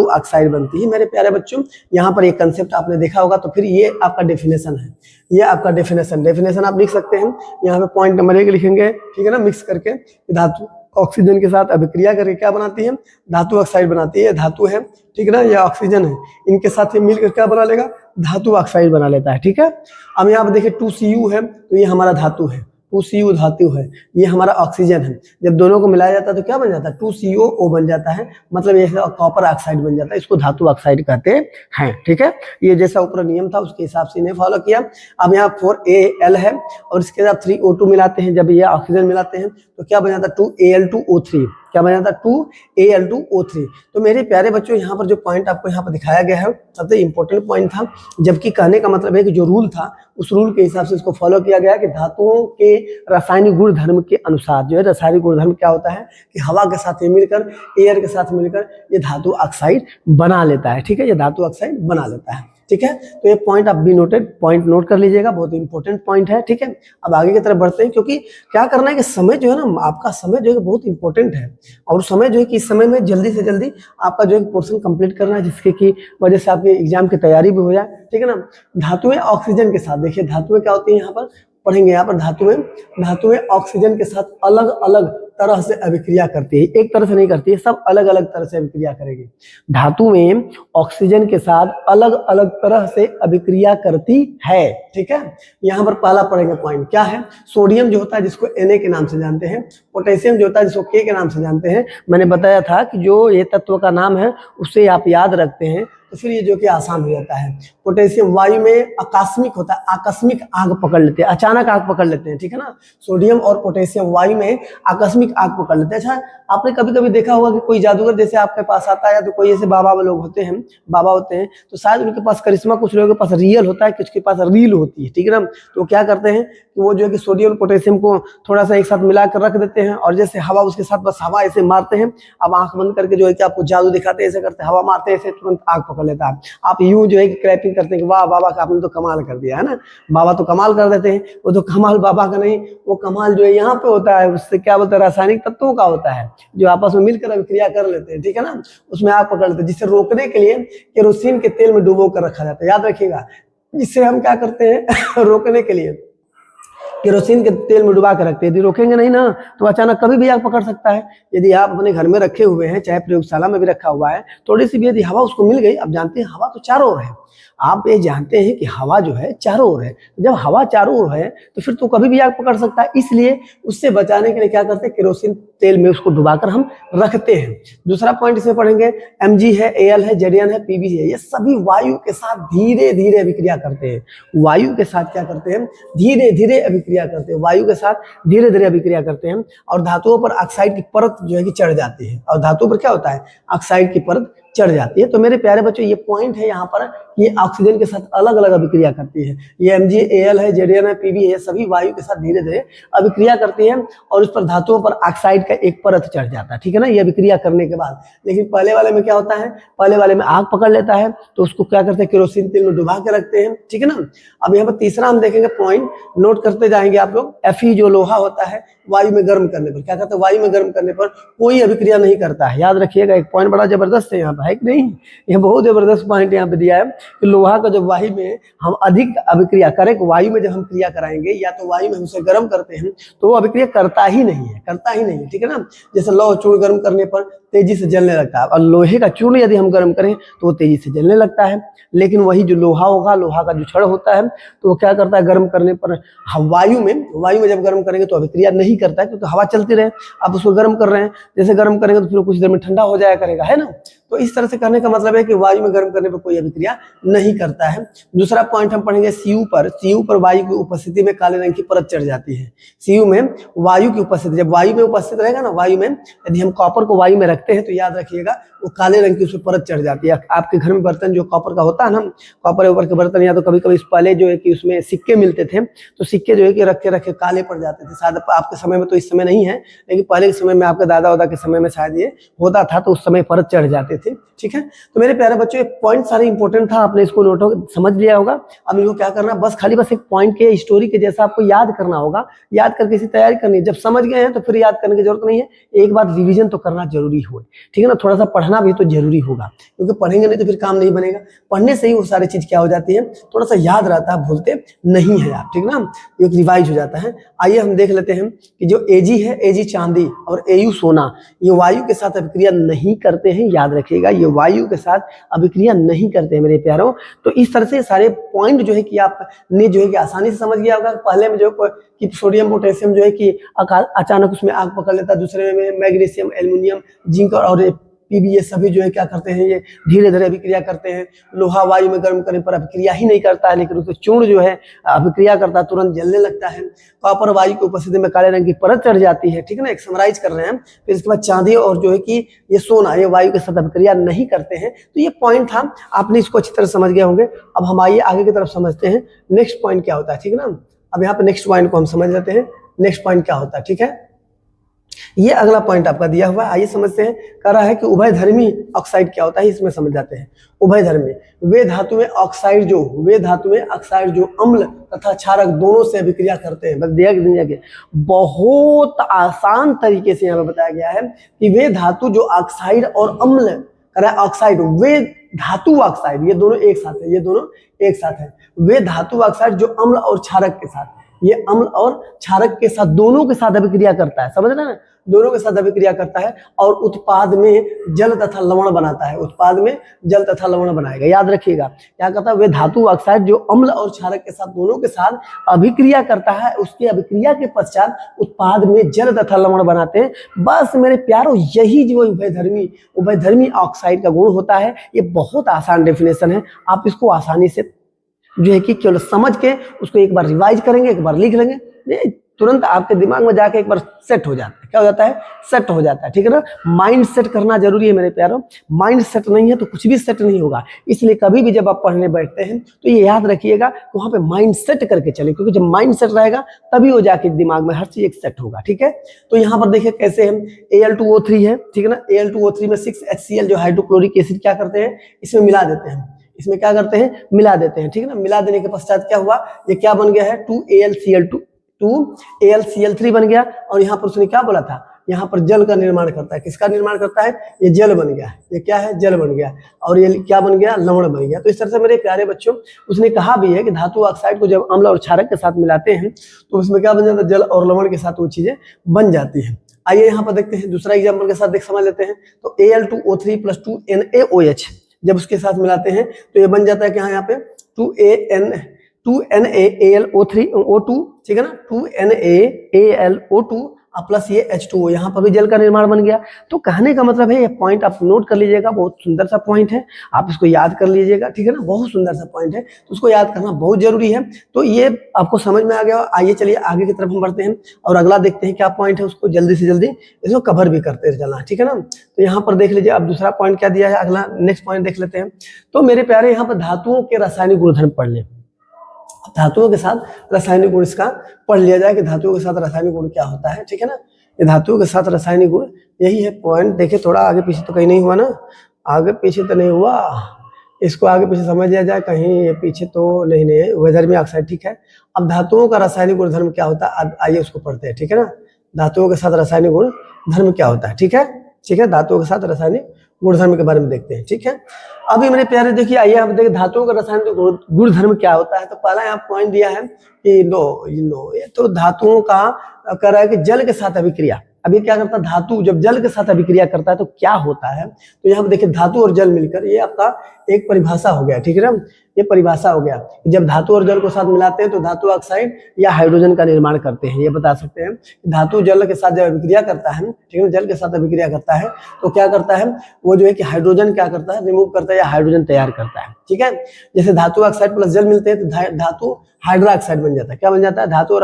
ऑक्साइड बनती है मेरे प्यारे बच्चों। यहाँ पर एक कंसेप्ट आपने देखा होगा, तो फिर ये आपका डेफिनेशन है, ये आपका डेफिनेशन आप लिख सकते हैं। यहाँ पे पॉइंट नंबर 1 लिखेंगे, ठीक है ना, मिक्स करके धातु ऑक्सीजन के साथ अभिक्रिया करके क्या बनाती है, धातु ऑक्साइड बनाती है। धातु है, ठीक है ना, या ऑक्सीजन है, इनके साथ ये मिलकर क्या बना लेगा, धातु ऑक्साइड बना लेता है, ठीक है। अब यहाँ पर देखिए 2Cu है, तो ये हमारा धातु है, 2Cu धातु है, ये हमारा ऑक्सीजन है। जब दोनों को मिलाया जाता है तो क्या बन जाता है, 2COO बन जाता है, मतलब ये कॉपर ऑक्साइड बन जाता है, इसको धातु ऑक्साइड कहते हैं, ठीक है। ये जैसा ऊपर नियम था उसके हिसाब से इन्हें फॉलो किया। अब यहाँ 4Al है और इसके साथ 3O2 मिलाते हैं, जब ये ऑक्सीजन मिलाते हैं तो क्या बन जाता है, 2Al2O3, क्या बन जाता है 2Al2O3। तो मेरे प्यारे बच्चों यहाँ पर जो पॉइंट आपको यहाँ पर दिखाया गया है सबसे इंपॉर्टेंट पॉइंट था, जबकि कहने का मतलब है कि जो रूल था उस रूल के हिसाब से इसको फॉलो किया गया कि धातुओं के रासायनिक गुणधर्म के अनुसार जो है रासायनिक गुणधर्म क्या होता है कि हवा के साथ मिलकर, एयर के साथ मिलकर ये धातु ऑक्साइड बना लेता है। ठीक है, ये धातु ऑक्साइड बना लेता है। ठीक है, तो ये पॉइंट आप भी पॉइंट नोट कर लीजिएगा, बहुत इंपॉर्टेंट पॉइंट है। ठीक है, अब आगे की तरफ बढ़ते हैं, क्योंकि क्या करना है कि समय जो है ना, आपका समय जो है बहुत इंपॉर्टेंट है, और समय जो है कि इस समय में जल्दी से जल्दी आपका जो है पोर्शन कंप्लीट करना है, जिसके की वजह से आपके एग्जाम की तैयारी भी हो जाए। ठीक है ना, धातुएं ऑक्सीजन के साथ, देखिए धातुएं क्या होती है यहाँ पर पढ़ेंगे, यहाँ पर धातुएं ऑक्सीजन के साथ अलग अलग तरह से अभिक्रिया करती है, एक तरह से नहीं करती है, सब अलग अलग तरह से अभिक्रिया करेगी। धातुएं ऑक्सीजन के साथ अलग अलग तरह से अभिक्रिया करती है। ठीक है, यहाँ पर पहला पढ़ेंगे पॉइंट क्या है, सोडियम जो होता है जिसको Na के नाम से जानते हैं, पोटेशियम जो होता है जिसको K के नाम से जानते हैं। मैंने बताया था कि जो ये तत्व का नाम है उससे आप याद रखते हैं तो फिर ये जो कि आसान हो जाता है। पोटेशियम वायु में आकस्मिक होता है, आकस्मिक आग पकड़ लेते हैं, अचानक आग पकड़ लेते हैं। ठीक है ना, सोडियम और पोटेशियम वायु में आकस्मिक आग पकड़ लेते हैं। अच्छा, आपने कभी कभी देखा होगा कि कोई जादूगर जैसे आपके पास आता है, या तो कोई ऐसे बाबा लोग होते हैं, बाबा होते हैं, तो शायद उनके पास करिश्मा, कुछ लोगों के पास रियल होता है, कुछ के पास रील होती है। ठीक है ना, तो क्या करते हैं कि वो जो है कि सोडियम पोटेशियम को थोड़ा सा एक साथ मिला कर रख देते हैं, और जैसे हवा उसके साथ बस हवा ऐसे मारते हैं, अब आंख बंद करके जो है कि आपको जादू दिखाते हैं, ऐसे करते हैं, हवा मारते हैं, ऐसे तुरंत आग पकड़ लेता है। आप यूं जो है कि क्रैपिंग करते हैं कि वाह बाबा का आपने तो कमाल कर दिया है ना, बाबा तो कमाल कर देते हैं। वो तो कमाल बाबा का नहीं, वो कमाल जो है यहाँ पे होता है, उससे क्या बोलते हैं, रासायनिक तत्वों का होता है, जो आपस में मिलकर अभिक्रिया कर लेते हैं। ठीक है ना, उसमें आग पकड़ लेते हैं, जिसे रोकने के लिए केरोसिन के तेल में डुबो कर रखा जाता है, याद रखिएगा। जिससे हम क्या करते हैं रोकने के लिए केरोसिन के तेल में डुबा के रखते हैं, यदि रोकेंगे नहीं ना तो अचानक कभी भी आग पकड़ सकता है। यदि आप अपने घर में रखे हुए हैं, चाहे प्रयोगशाला में भी रखा हुआ है, थोड़ी सी भी यदि हवा उसको मिल गई, अब जानते हैं हवा तो चारों ओर है, आप ये जानते हैं कि हवा जो है चारों ओर है, जब हवा चारों ओर है तो फिर तो कभी भी आग पकड़ सकता है। इसलिए उससे बचाने के लिए क्या करते हैं, केरोसिन तेल में उसको डुबाकर हम रखते हैं। दूसरा पॉइंट इसमें पढ़ेंगे, Mg है, Al है, Zn है, Pb है, ये सभी वायु के साथ धीरे धीरे अभिक्रिया करते हैं। वायु के साथ क्या करते हैं, धीरे धीरे अभिक्रिया करते हैं, वायु के साथ धीरे धीरे अभिक्रिया करते हैं, और धातुओं पर ऑक्साइड की परत जो है कि चढ़ जाती है, और धातुओं पर क्या होता है, ऑक्साइड की परत चढ़ जाती है। तो मेरे प्यारे बच्चों ये पॉइंट है यहाँ पर, ये ऑक्सीजन के साथ अलग अलग अभिक्रिया करती है। ये Mg, Al है, Zn है, Pb है, सभी वायु के साथ धीरे धीरे अभिक्रिया करती है, और उस पर धातुओं पर ऑक्साइड का एक परत चढ़ जाता है। ठीक है ना, ये अभिक्रिया करने के बाद। लेकिन पहले वाले में क्या होता है, पहले वाले में आग पकड़ लेता है, तो उसको क्या करते हैं, केरोसिन तेल में डुबा के रखते हैं। ठीक है ना, अब यहाँ पर तीसरा हम देखेंगे पॉइंट, नोट करते जाएंगे आप लोग। Fe जो लोहा होता है, वायु में गर्म करने पर क्या करता है, वायु में गर्म करने पर कोई अभिक्रिया नहीं करता है। याद रखिएगा, एक पॉइंट बड़ा जबरदस्त है यहाँ पर, है कि नहीं, ये बहुत जबरदस्त पॉइंट यहाँ पे दिया है कि लोहा का जब वायु में हम अधिक अभिक्रिया करें, वायु में जब हम क्रिया कराएंगे या तो वायु में हम उसे गर्म करते हैं तो वो अभिक्रिया करता ही नहीं है। ठीक है ना, जैसे लौह चूर्ण गर्म करने पर तेजी से जलने लगता है, और लोहे का चूर्ण यदि हम गर्म करें तो वो तेजी से जलने लगता है। लेकिन वही जो लोहा होगा, लोहा का जो छड़ होता है, तो वो क्या करता है, गर्म करने पर वायु में जब गर्म करेंगे तो अभिक्रिया नहीं करता है, क्योंकि हवा चलती रहे, आप उसको गर्म कर रहे हैं, जैसे गर्म करेंगे तो फिर कुछ देर में ठंडा हो जाया करेगा, है ना। तो इस तरह से करने का मतलब है कि वायु में गर्म करने पर कोई अभिक्रिया नहीं करता है। दूसरा पॉइंट हम पढ़ेंगे, Cu पर वायु की उपस्थिति में काले रंग की परत चढ़ जाती है। Cu में वायु की उपस्थिति, जब वायु में उपस्थित रहेगा ना, वायु में यदि हम कॉपर को वायु में रखते हैं तो याद रखिएगा वो काले रंग की उसमें परत चढ़ जाती है। आपके घर में बर्तन जो कॉपर का होता है ना, कॉपर ऊपर के बर्तन, या तो कभी कभी पहले जो है कि उसमें सिक्के मिलते थे, तो सिक्के जो है कि रखे रखे काले पड़ जाते थे। शायद आपके समय में तो इस समय नहीं है, लेकिन पहले के समय में, आपके दादा वादा के समय में शायद ये होता था, तो उस समय परत चढ़ जाते थे। ठीक है, तो मेरे प्यारे बच्चों ये पॉइंट सारे इंपॉर्टेंट था, आपने इसको नोट समझ लिया होगा। अब इनको क्या करना, बस खाली बस एक पॉइंट के स्टोरी के जैसा आपको याद करना होगा, याद करके इसी तैयारी करनी है। जब समझ गए हैं तो फिर याद करने की जरूरत नहीं है, एक बार रिवीजन तो करना जरूरी हो। ठीक है ना, थोड़ा सा पढ़ना भी तो जरूरी होगा, क्योंकि पढ़ेंगे नहीं तो फिर काम नहीं बनेगा। पढ़ने से ही वो सारी चीज क्या हो जाती है, थोड़ा सा याद रहता है, भूलते नहीं है आप। ठीक ना, एक रिवाइज हो जाता है। आइए हम देख लेते हैं कि जो Ag है, Ag चांदी और Au सोना, ये वायु के साथ अभिक्रिया नहीं करते हैं। याद रखिएगा, ये वायु के साथ अभिक्रिया नहीं करते हैं मेरे प्यारों। तो इस तरह से सारे पॉइंट जो है कि आपने जो है कि आसानी से समझ गया होगा। पहले में जो कि सोडियम पोटेशियम जो है कि अचानक उसमें आग पकड़ लेता है, दूसरे में मैग्नीशियम, एल्युमिनियम, जिंक और पीबी, ये सभी जो है क्या करते हैं, ये धीरे धीरे अभिक्रिया करते हैं। लोहा वायु में गर्म करने पर अभिक्रिया ही नहीं करता है, लेकिन उसमें चूर्ण जो है अभिक्रिया करता है, तुरंत जलने लगता है। कॉपर वायु की उपस्थिति में काले रंग की परत चढ़ जाती है, ठीक है ना, एक समराइज कर रहे हैं। फिर इसके बाद चांदी और जो है कि ये सोना, ये वायु के साथ अभिक्रिया नहीं करते हैं। तो ये पॉइंट था, आपने इसको अच्छी तरह समझ गए होंगे। अब हम आइए आगे की तरफ समझते हैं नेक्स्ट पॉइंट क्या होता है, ठीक है ना। अब यहाँ पे नेक्स्ट पॉइंट को हम समझ लेते हैं, नेक्स्ट पॉइंट क्या होता है, ठीक है। ये अगला पॉइंट आपका दिया हुआ है, आइए समझते हैं। कह रहा है कि उभयधर्मी ऑक्साइड क्या होता है, इसमें समझ जाते हैं। उभयधर्मी, वे धातु में ऑक्साइड जो अम्ल तथा क्षारक दोनों से अभिक्रिया करते हैं। बस दुनिया के बहुत आसान तरीके से यहाँ पे बताया गया है कि वे धातु जो ऑक्साइड और अम्ल, कह रहा है ऑक्साइड, वे धातु ऑक्साइड, ये दोनों एक साथ है, ये दोनों एक साथ है। वे धातु ऑक्साइड जो अम्ल और क्षारक के साथ, ये अम्ल और क्षारक के साथ दोनों के साथ अभिक्रिया करता है, समझ रहे हैं ना, दोनों के साथ अभिक्रिया करता है और उत्पाद में जल तथा लवण बनाता है, उत्पाद में जल तथा लवण बनाएगा। याद रखिएगा क्या कहता है, वे धातु ऑक्साइड जो अम्ल और क्षारक के साथ दोनों के साथ अभिक्रिया करता है, उसकी अभिक्रिया के पश्चात उत्पाद में जल तथा लवण बनाते हैं। बस मेरे प्यारों, यही जो उभयधर्मी ऑक्साइड का गुण होता है। ये बहुत आसान डेफिनेशन है, आप इसको आसानी से जो है कि केवल समझ के उसको एक बार रिवाइज करेंगे, एक बार लिख लेंगे, तुरंत आपके दिमाग में जाके एक बार सेट हो जाता है। क्या हो जाता है, सेट हो जाता है, ठीक है ना। माइंड सेट करना जरूरी है मेरे प्यारों, माइंड सेट नहीं है तो कुछ भी सेट नहीं होगा। इसलिए कभी भी जब आप पढ़ने बैठते हैं तो ये याद रखिएगा, वहां पे माइंड सेट करके चले, क्योंकि जब माइंड सेट रहेगा तभी वो जाके दिमाग में हर चीज एक सेट होगा, ठीक है। तो यहाँ पर देखिए कैसे हम Al2O3 है, ठीक है ना, Al2O3 में 6HCl जो हाइड्रोक्लोरिक एसिड क्या करते हैं, इसमें मिला देते हैं, इसमें क्या करते हैं, मिला देते हैं, ठीक है ना। मिला देने के पश्चात क्या हुआ, ये क्या बन गया है, 2AlCl3 बन गया। और यहाँ पर उसने क्या बोला था, यहाँ पर जल का निर्माण करता है, किसका निर्माण करता है, ये जल बन गया, ये क्या है, जल बन गया, और ये क्या बन गया, लवण बन गया। तो इस तरह से मेरे प्यारे बच्चों, उसने कहा भी है कि धातु ऑक्साइड को जब अम्ल और क्षारक के साथ मिलाते हैं तो उसमें क्या बन जाता है, जल और लवण के साथ वो चीजें बन जाती हैं। आइए यहाँ पर देखते हैं दूसरा एग्जाम्पल के साथ देख समझ लेते हैं। तो Al2O3 + 2NaOH जब उसके साथ मिलाते हैं तो ये बन जाता है कि यहाँ पे 2NaAlO3O2, ठीक है ना, 2NaAlO2 प्लस ये H2O, यहाँ पर भी जल का निर्माण बन गया। तो कहने का मतलब है, ये पॉइंट आप नोट कर लीजिएगा, बहुत सुंदर सा पॉइंट है, आप इसको याद कर लीजिएगा, ठीक है ना, बहुत सुंदर सा पॉइंट है, तो उसको याद करना बहुत जरूरी है। तो ये आपको समझ में आ गया। आइए चलिए आगे की तरफ हम बढ़ते हैं और अगला देखते हैं क्या पॉइंट है, उसको जल्दी से जल्दी इसको कवर भी करते चलना, ठीक है ना। तो यहाँ पर देख लीजिए, अब दूसरा पॉइंट क्या दिया है, अगला नेक्स्ट पॉइंट देख लेते हैं। तो मेरे प्यारे, यहाँ पर धातुओं के रासायनिक गुणधर्म पढ़ लें, धातुओं के साथ रासायनिक गुण इसका पढ़ लिया जाए कि धातुओं के साथ रासायनिक गुण क्या होता है, ठीक है ना। ये धातुओं के साथ रासायनिक गुण, यही है पॉइंट। देखिए थोड़ा आगे पीछे तो कहीं नहीं हुआ ना, आगे पीछे तो नहीं हुआ, इसको आगे पीछे समझ लिया जाए, कहीं ये पीछे तो नहीं है। उभयधर्मी ऑक्साइड, ठीक है। अब धातुओं का रासायनिक गुणधर्म क्या होता है, अब आइए उसको पढ़ते हैं, ठीक है ना। धातुओं के साथ रासायनिक गुण धर्म क्या होता है, ठीक है, ठीक है। धातुओं के साथ रासायनिक गुणधर्म के बारे में देखते हैं, ठीक है। अभी मेरे प्यारे देखिए, आइए हम देखिए धातुओं का रासायनिक गुणधर्म क्या होता है। तो पहला यहाँ पॉइंट दिया है कि नो, ये तो धातुओं का कह रहा है कि जल के साथ अभिक्रिया। अब ये क्या करता है, धातु जब जल के साथ अभिक्रिया करता है तो क्या होता है। तो यहाँ पे देखिए धातु और जल मिलकर, ये आपका एक परिभाषा हो गया, ठीक है ना, ये परिभाषा हो गया। जब धातु और जल को साथ मिलाते हैं तो धातु ऑक्साइड या हाइड्रोजन का निर्माण करते हैं। ये बता सकते हैं धातु जल के साथ जब अभिक्रिया करता है, ठीक है, जल के साथ अभिक्रिया करता है तो क्या करता है, वो जो है कि हाइड्रोजन क्या करता है, रिमूव करता है या हाइड्रोजन तैयार करता है, ठीक है। जैसे धातु ऑक्साइड प्लस जल मिलते हैं तो धातु हाइड्रोक्साइड बन जाता है। क्या बन जाता है, धातु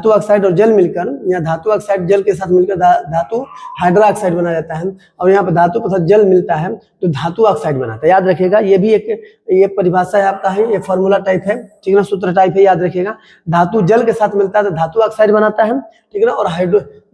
ऑक्साइड और जल मिलकर, या धातु ऑक्साइड जल के साथ मिलकर धातु हाइड्रोक्साइड बना जाता है। और यहाँ पर धातु के साथ जल मिलता है तो धातु ऑक्साइड बनाता है। याद रखिएगा, ये भी एक ये परिभाषा है आपका, है ये फॉर्मूला टाइप है, ठीक है ना, सूत्र टाइप है, याद रखिएगा। धातु जल के साथ मिलता है तो धातु ऑक्साइड बनाता है, ठीक है ना, और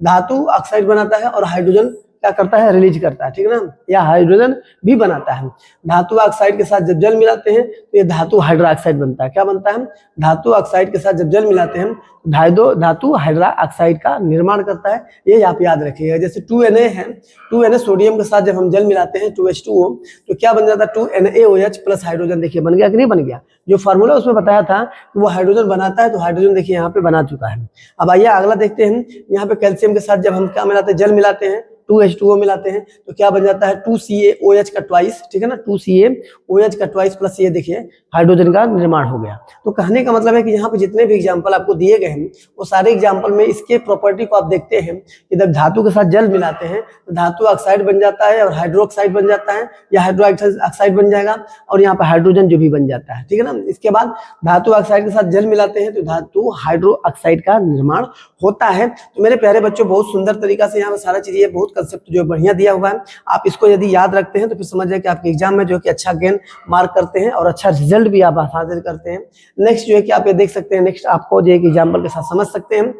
धातु ऑक्साइड बनाता है और हाइड्रोजन क्या करता है, रिलीज करता है, ठीक है ना, या हाइड्रोजन भी बनाता है। धातु ऑक्साइड के साथ जब जल मिलाते हैं तो ये धातु हाइड्रोक्साइड बनता है। क्या बनता है, धातु ऑक्साइड के साथ जब जल मिलाते हैं धातु हाइड्रोक्साइड का निर्माण करता है। ये आप याद रखिएगा। जैसे 2Na है, 2Na सोडियम के साथ जब हम जल मिलाते हैं 2H2O तो क्या बन जाता है, 2NaOH प्लस हाइड्रोजन। देखिए बन गया कि नहीं बन गया, जो फार्मूला उसमें बताया था वो हाइड्रोजन बनाता है, तो हाइड्रोजन देखिए यहाँ पे बना चुका है। अब आइए अगला देखते हैं, यहाँ पे कैल्शियम के साथ जब हम क्या मिलाते हैं, जल मिलाते हैं 2H2O मिलाते हैं तो क्या बन जाता है 2CaOH का ट्वाइस, ठीक है ना, 2CaOH का ट्वाइस प्लस ये देखिए हाइड्रोजन का निर्माण हो गया। तो कहने का मतलब है कि यहाँ पे जितने भी एग्जाम्पल आपको दिए गए हैं वो सारे एग्जाम्पल में इसके प्रॉपर्टी को आप देखते हैं कि जब धातु के साथ जल मिलाते हैं तो धातु ऑक्साइड बन जाता है और हाइड्रोक्साइड बन जाता है या हाइड्रो ऑक्साइड बन जाएगा और यहाँ पर हाइड्रोजन जो भी बन जाता है, ठीक है ना। इसके बाद धातु ऑक्साइड के साथ जल मिलाते हैं तो धातु हाइड्रो ऑक्साइड का निर्माण होता है। तो मेरे प्यारे बच्चों बहुत सुंदर तरीका से यहाँ पर सारा चीज, ये बहुत कंसेप्ट जो बढ़िया दिया हुआ है, आप इसको यदि याद रखते हैं तो फिर समझ जाए कि आपके एग्जाम में जो है कि अच्छा गेन मार्क करते हैं और अच्छा रिजल्ट भी आप हासिल करते हैं। नेक्स्ट जो है कि आप ये देख सकते हैं, नेक्स्ट आपको जो है कि एग्जाम्पल के साथ समझ सकते हैं।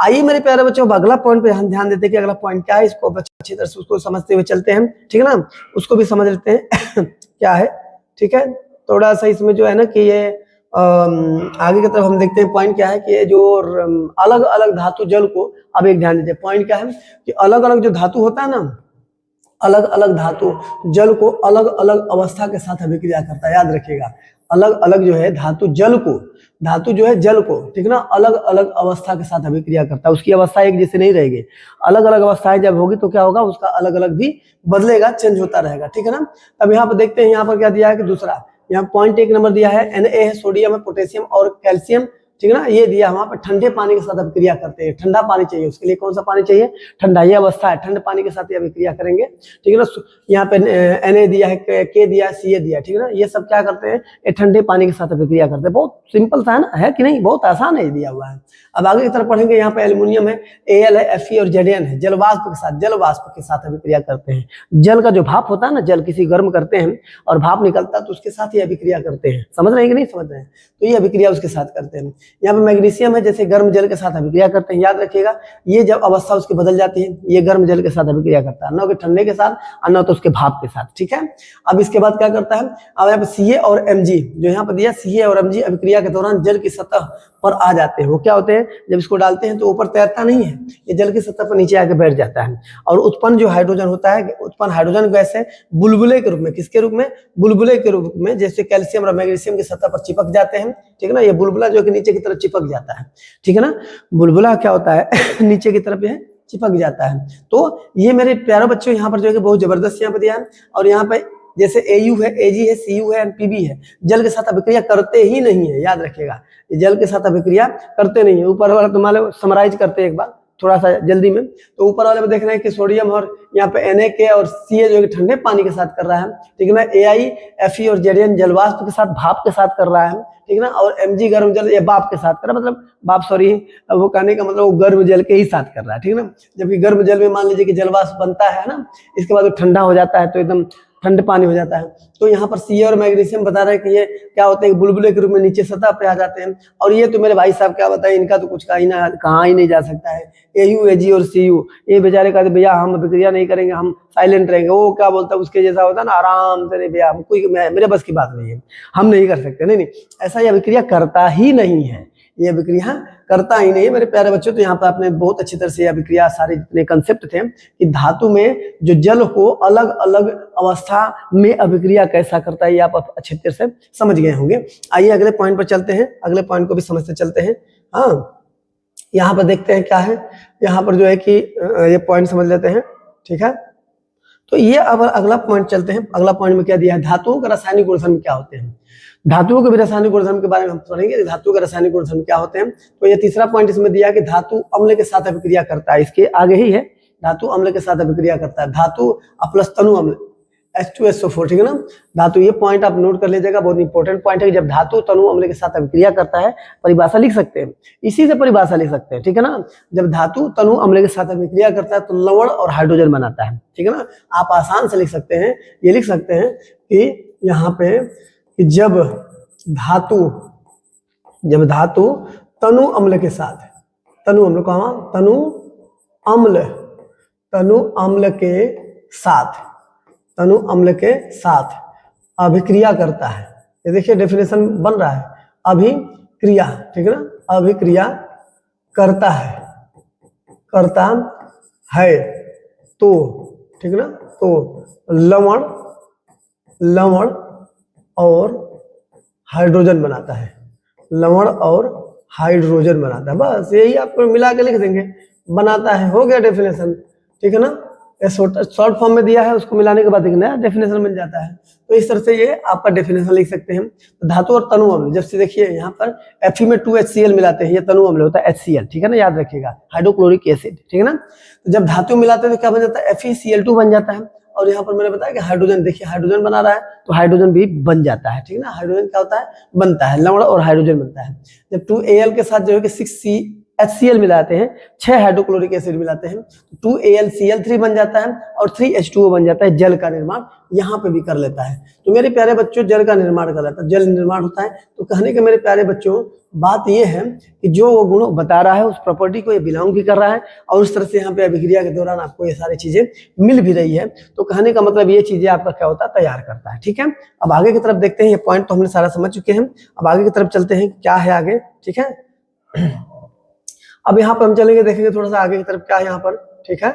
आइए मेरे प्यारे बच्चों अगला पॉइंट पे ध्यान देते हैं कि अगला पॉइंट क्या है, इसको अच्छी तरह से उसको समझते हुए चलते हैं, ठीक है ना, उसको भी समझ लेते हैं क्या है, ठीक है। थोड़ा सा इसमें जो है ना कि ये आगे की तरफ हम देखते हैं पॉइंट क्या है कि ये जो अलग अलग धातु जल को, अब एक ध्यान दीजिए पॉइंट क्या है कि अलग अलग जो धातु होता है ना, अलग अलग धातु जल को अलग अलग अवस्था के साथ अभिक्रिया करता है, याद रखिएगा। अलग अलग जो है धातु जल को, धातु जो है जल को, ठीक है ना, अलग अलग अवस्था के साथ अभिक्रिया करता है। उसकी अवस्था एक जैसे नहीं रहेगी, अलग अलग अवस्थाएं जब होगी तो क्या होगा, उसका अलग अलग भी बदलेगा, चेंज होता रहेगा, ठीक है ना। अब यहाँ पर देखते हैं, यहाँ पर क्या दिया है कि दूसरा, यहाँ पॉइंट 1 नंबर दिया है Na है, सोडियम है, पोटेशियम और कैल्शियम, ठीक है ना, ये दिया। वहां पर ठंडे पानी के साथ अभिक्रिया करते हैं, ठंडा पानी चाहिए, उसके लिए कौन सा पानी चाहिए, ठंडा, ये अवस्था है, ठंडे पानी के साथ ये अभिक्रिया करेंगे, ठीक है ना। यहाँ पे Na दिया है, K दिया है, Ca दिया है, ठीक है ना, ये सब क्या करते हैं, ये ठंडे पानी के साथ अभिक्रिया करते हैं। बहुत सिंपल सा है ना, है कि नहीं, बहुत आसान है, दिया हुआ है। अब आगे की तरफ पढ़ेंगे, यहाँ पे एल्यूमिनियम है, Al है, Fe और Zn है, जल वाष्प के साथ अभिक्रिया करते हैं। जल का जो भाप होता है ना, जल किसी गर्म करते हैं और भाप निकलता है तो उसके साथ ये अभिक्रिया करते हैं, समझ रहे हैं कि नहीं समझ रहे हैं, तो ये अभिक्रिया उसके साथ करते हैं। यहाँ पे मैग्नीशियम है, जैसे गर्म जल के साथ अभिक्रिया करते हैं, याद रखिएगा, ये जब अवस्था उसकी बदल जाती है, ये गर्म जल के साथ अभिक्रिया करता है, न कि ठंडे के साथ और न तो उसके भाप के साथ, ठीक है। अब इसके बाद क्या करता है, अब यहाँ पे Ca और Mg जो यहाँ पर दिया, Ca और Mg अभिक्रिया के दौरान जल की सतह पर आ जाते हैं। वो क्या होते हैं, जब इसको डालते हैं तो ऊपर तैरता नहीं है, ये जल की सतह पर नीचे आके बैठ जाता है और उत्पन्न जो हाइड्रोजन होता है, उत्पन्न हाइड्रोजन गैस है बुलबुले के रूप में, किसके रूप में, बुलबुले के रूप में, जैसे कैल्शियम और मैग्नीशियम की सतह पर चिपक जाते हैं, ठीक है ना। ये बुलबुला जो कि नीचे की तरफ चिपक जाता है, ठीक है ना, बुलबुला क्या होता है नीचे की तरफ यह चिपक जाता है। तो ये मेरे प्यारे बच्चों यहाँ पर जो है कि बहुत जबरदस्त यहाँ पर दिया है। और यहाँ पे जैसे Au है, Ag है, Cu है, Pb है, जल के साथ अभिक्रिया करते ही नहीं है, याद रखिएगा, ये जल के साथ अभिक्रिया करते नहीं है। ऊपर वाला तो मान लो समराइज करते हैं एक बार थोड़ा सा जल्दी में, तो ऊपर वाले में देख रहे हैं कि सोडियम और यहाँ पे Na के और Ca जो है ठंडे पानी के साथ कर रहा है, ठीक है ना, Ai Fe और Zn जल वाष्प के साथ, भाप के साथ कर रहा है, ठीक है ना, और Mg गर्म जल ये भाप के साथ कर रहा है, मतलब भाप सॉरी, वो कहने का मतलब वो गर्म जल के ही साथ कर रहा है, ठीक है ना। जबकि गर्म जल में मान लीजिए कि जल वाष्प बनता है ना, इसके बाद वो ठंडा हो जाता है तो एकदम ठंडे पानी हो जाता है। तो यहाँ पर Ca और मैग्नीशियम बता रहे हैं कि ये क्या होते हैं, बुलबुले के रूप में नीचे सतह पे आ जाते हैं। और ये तो मेरे भाई साहब क्या बताएं, इनका तो कुछ कहाँ ही नहीं जा सकता है। Au Ag और Cu ये बेचारे कहते भैया हम अभिक्रिया नहीं करेंगे, हम साइलेंट रहेंगे, वो क्या बोलता है उसके जैसा होता है ना, आराम से, नहीं भैया कोई मेरे बस की बात नहीं है, हम नहीं कर सकते, नहीं, ऐसा ये अभिक्रिया करता ही नहीं है, ये अभिक्रिया करता ही नहीं है मेरे प्यारे बच्चों। तो यहाँ पर आपने बहुत अच्छी तरह से अभिक्रिया, सारे जितने कंसेप्ट थे कि धातु में जो जल को अलग अलग अवस्था में अभिक्रिया कैसा करता है, ये आप अच्छी तरह से समझ गए होंगे। आइए अगले पॉइंट पर चलते हैं, अगले पॉइंट को भी समझते चलते हैं। हाँ, यहाँ पर देखते हैं क्या है, यहाँ पर जो है कि ये पॉइंट समझ लेते हैं, ठीक है। तो ये अब अगला पॉइंट चलते हैं। अगला पॉइंट में क्या दिया है, धातुओं का रासायनिक गुणधर्म क्या होते हैं। धातुओं के भी रासायनिक गुणधर्म के बारे में हम पढ़ेंगे, धातुओं के रासायनिक गुणधर्म क्या होते हैं। तो ये तीसरा पॉइंट इसमें दिया कि धातु अम्ल के साथ अभिक्रिया करता है, इसके आगे ही है, धातु अम्ल के साथ अभिक्रिया करता है, धातु प्लस तनु अम्ल H2SO4, ठीक है ना। धातु, ये पॉइंट आप नोट कर लीजिएगा, बहुत इंपॉर्टेंट पॉइंट है। जब धातु तनु अम्ल के साथ अभिक्रिया करता है, परिभाषा लिख सकते हैं, इसी से परिभाषा लिख सकते हैं, ठीक है ना। जब धातु तनु अम्ल के साथ अभिक्रिया करता है तो लवण और हाइड्रोजन बनाता है, ठीक है ना। आप आसान से लिख सकते हैं, ये लिख सकते हैं कि यहाँ पे कि जब धातु तनु अम्ल के साथ, तनु अम्ल कहाँ, तनु अम्ल के साथ अभिक्रिया करता है। ये देखिए डेफिनेशन बन रहा है, अभिक्रिया, ठीक है ना, अभिक्रिया करता है तो, ठीक है ना, तो लवण और हाइड्रोजन बनाता है, लवण और हाइड्रोजन बनाता है, बस यही आपको मिला के लिख देंगे, बनाता है, हो गया डेफिनेशन, ठीक है ना। शॉर्ट फॉर्म में दिया है, उसको मिलाने के बाद एक नया डेफिनेशन मिल जाता है। तो इस तरह से ये आपका डेफिनेशन लिख सकते हैं। तो धातु और तनु अम्ल, जब से देखिए यहाँ पर Fe में 2HCl मिलाते हैं, ये तनु अम्ल होता है HCl, ठीक है ना, याद रखिएगा, हाइड्रोक्लोरिक एसिड, ठीक है ना। तो जब धातु मिलाते हैं तो क्या बन जाता है, FeCl2 बन जाता है। और यहाँ पर मैंने बताया कि हाइड्रोजन, देखिए हाइड्रोजन बना रहा है तो हाइड्रोजन भी बन जाता है, ठीक है ना। हाइड्रोजन क्या होता है, बनता है, लवण और हाइड्रोजन बनता है। जब 2Al के साथ जो है कि 6HCl मिलाते हैं, 6 हाइड्रोक्लोरिक एसिड मिलाते हैं, तो 2AlCl3 बन जाता है और 3H2O बन जाता है। जल का निर्माण यहाँ पे भी कर लेता है। तो मेरे प्यारे बच्चों, जल का निर्माण कर लेता है, जल निर्माण होता है। तो कहने के मेरे प्यारे बच्चों बात यह है कि जो वो गुण बता रहा है उस प्रॉपर्टी को ये बिलोंग भी कर रहा है, और उस तरह से यहाँ पे अभिक्रिया के दौरान आपको ये सारी चीजें मिल भी रही है। तो कहने का मतलब ये चीजें आपका क्या होता है, तैयार करता है, ठीक है। अब आगे की तरफ देखते हैं, ये पॉइंट तो हमने सारा समझ चुके हैं। अब आगे की तरफ चलते हैं, क्या है आगे, ठीक है। अब यहाँ पर हम चलेंगे, देखेंगे थोड़ा सा आगे की तरफ क्या है यहाँ पर, ठीक है।